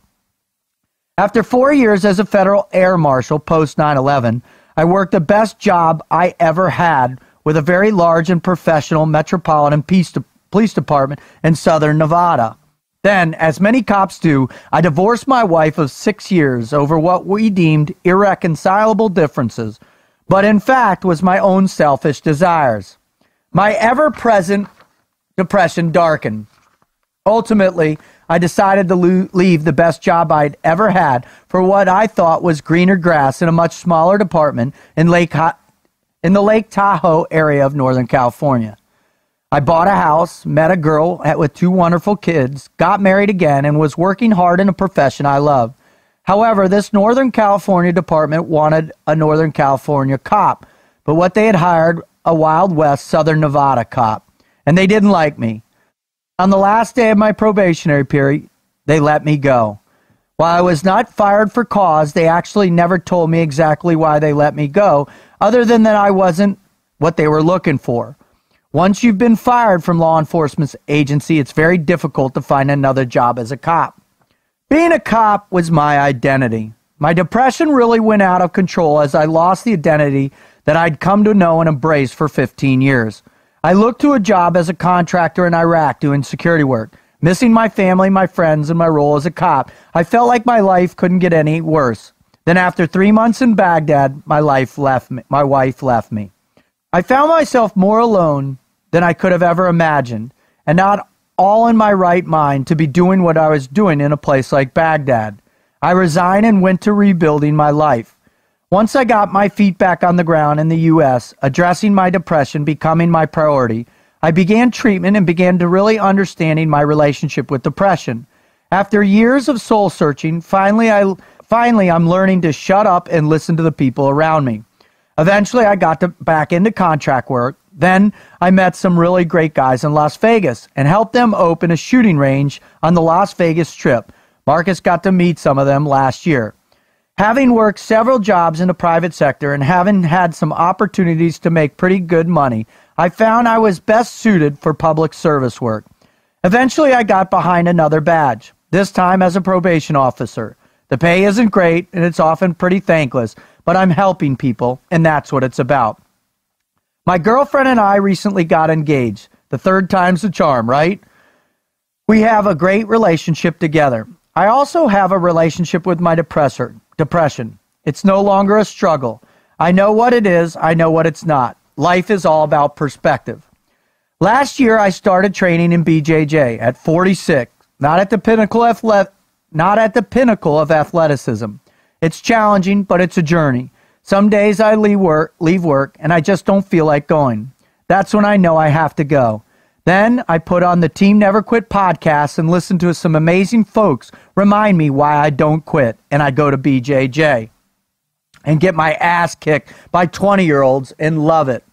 After 4 years as a federal air marshal post 9/11, I worked the best job I ever had with a very large and professional metropolitan police department in southern Nevada. Then, as many cops do, I divorced my wife of 6 years over what we deemed irreconcilable differences, but in fact was my own selfish desires. My ever-present depression darkened. Ultimately, I decided to leave the best job I'd ever had for what I thought was greener grass in a much smaller department in the Lake Tahoe area of Northern California. I bought a house, met a girl with 2 wonderful kids, got married again, and was working hard in a profession I love. However, this Northern California department wanted a Northern California cop, but what they had hired a Wild West Southern Nevada cop, and they didn't like me. On the last day of my probationary period, they let me go. While I was not fired for cause, they actually never told me exactly why they let me go, other than that I wasn't what they were looking for. Once you've been fired from law enforcement agency, it's very difficult to find another job as a cop. Being a cop was my identity. My depression really went out of control as I lost the identity that I'd come to know and embrace for 15 years. I looked to a job as a contractor in Iraq doing security work. Missing my family, my friends, and my role as a cop, I felt like my life couldn't get any worse. Then after 3 months in Baghdad, my wife left me. I found myself more alone than I could have ever imagined, and not all in my right mind to be doing what I was doing in a place like Baghdad. I resigned and went to rebuilding my life. Once I got my feet back on the ground in the U.S., addressing my depression becoming my priority, I began treatment and began to really understanding my relationship with depression. After years of soul searching, finally I'm learning to shut up and listen to the people around me. Eventually I got back into contract work. Then I met some really great guys in Las Vegas and helped them open a shooting range on the Las Vegas Strip. Marcus got to meet some of them last year. Having worked several jobs in the private sector and having had some opportunities to make pretty good money, I found I was best suited for public service work. Eventually I got behind another badge, this time as a probation officer. The pay isn't great and it's often pretty thankless, but I'm helping people and that's what it's about. My girlfriend and I recently got engaged. The 3rd time's the charm, right? We have a great relationship together. I also have a relationship with my depression. It's no longer a struggle. I know what it is. I know what it's not. Life is all about perspective. Last year, I started training in BJJ at 46, not at the pinnacle of athleticism. It's challenging, but it's a journey. Some days I leave work, and I just don't feel like going. That's when I know I have to go. Then I put on the Team Never Quit podcast and listen to some amazing folks remind me why I don't quit, and I go to BJJ and get my ass kicked by 20-year-olds and love it.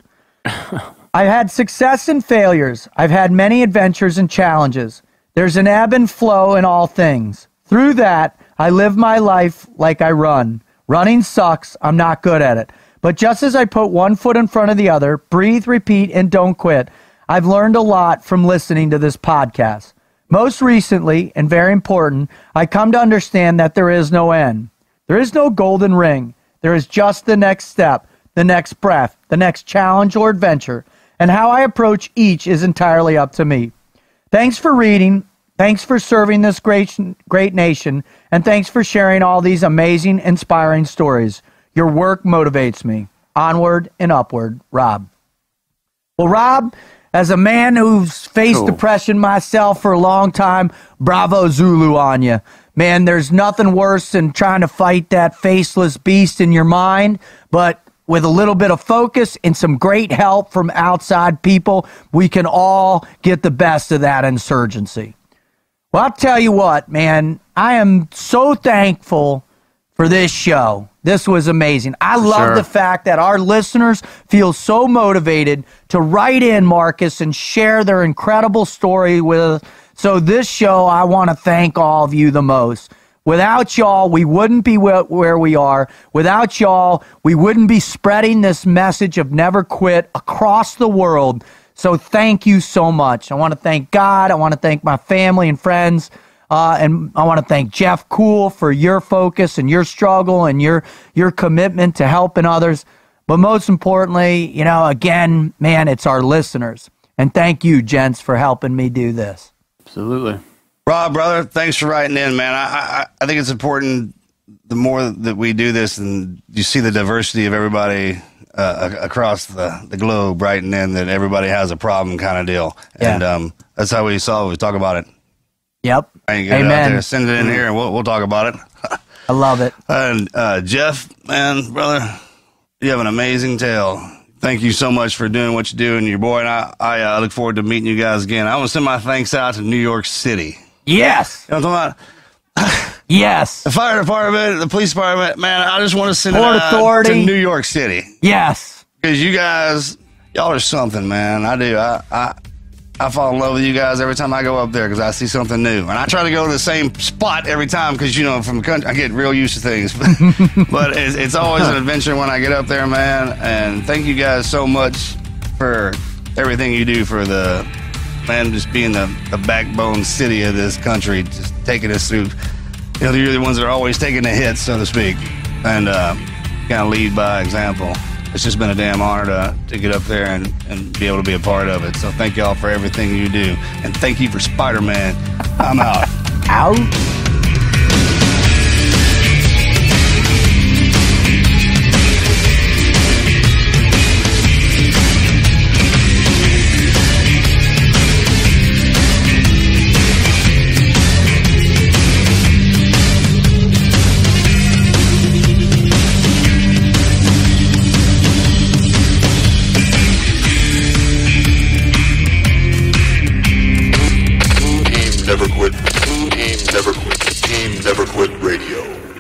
I've had success and failures. I've had many adventures and challenges. There's an ebb and flow in all things. Through that, I live my life like I run. Running sucks. I'm not good at it. But just as I put one foot in front of the other, breathe, repeat, and don't quit, I've learned a lot from listening to this podcast. Most recently, and very important, I come to understand that there is no end. There is no golden ring. There is just the next step, the next breath, the next challenge or adventure, and how I approach each is entirely up to me. Thanks for reading. Thanks for serving this great nation, and thanks for sharing all these amazing, inspiring stories. Your work motivates me. Onward and upward, Rob. Well, Rob, as a man who's faced depression myself for a long time, bravo Zulu on you. Man, there's nothing worse than trying to fight that faceless beast in your mind, but with a little bit of focus and some great help from outside people, we can all get the best of that insurgency. Well, I'll tell you what, man, I am so thankful for this show. This was amazing. I love the fact that our listeners feel so motivated to write in, Marcus, and share their incredible story with us. So this show, I want to thank all of you the most. Without y'all, we wouldn't be where we are. Without y'all, we wouldn't be spreading this message of never quit across the world. So thank you so much. I want to thank God. I want to thank my family and friends. And I want to thank Jeff Cool for your focus and your struggle and your commitment to helping others. But most importantly, you know, again, man, it's our listeners. And thank you, gents, for helping me do this. Absolutely. Rob, brother, thanks for writing in, man. I think it's important, the more that we do this and you see the diversity of everybody across the globe writing in, that everybody has a problem kind of deal. Yeah. And that's how we talk about it. Yep. I can get it out there. Send it in here, and we'll talk about it. I love it. And Jeff, man, brother, you have an amazing tale. Thank you so much for doing what you do, and your boy and I look forward to meeting you guys again. I want to send my thanks out to New York City. Yes. You know what I'm talking about? Yes. The fire department, the police department, man, I just want to send Port it out Authority. to New York City. Yes. Because you guys, y'all are something, man. I do. I fall in love with you guys every time I go up there because I see something new. And I try to go to the same spot every time because, you know, from the country, I get real used to things. But it's always an adventure when I get up there, man. And thank you guys so much for everything you do for just being the backbone city of this country, just taking us through. You know, you're the ones that are always taking the hits, so to speak, and kind of lead by example. It's just been a damn honor to get up there and be able to be a part of it. So thank y'all for everything you do. And thank you for Spider-Man. I'm out. Out. Never quit. Team never quit. Team never quit radio.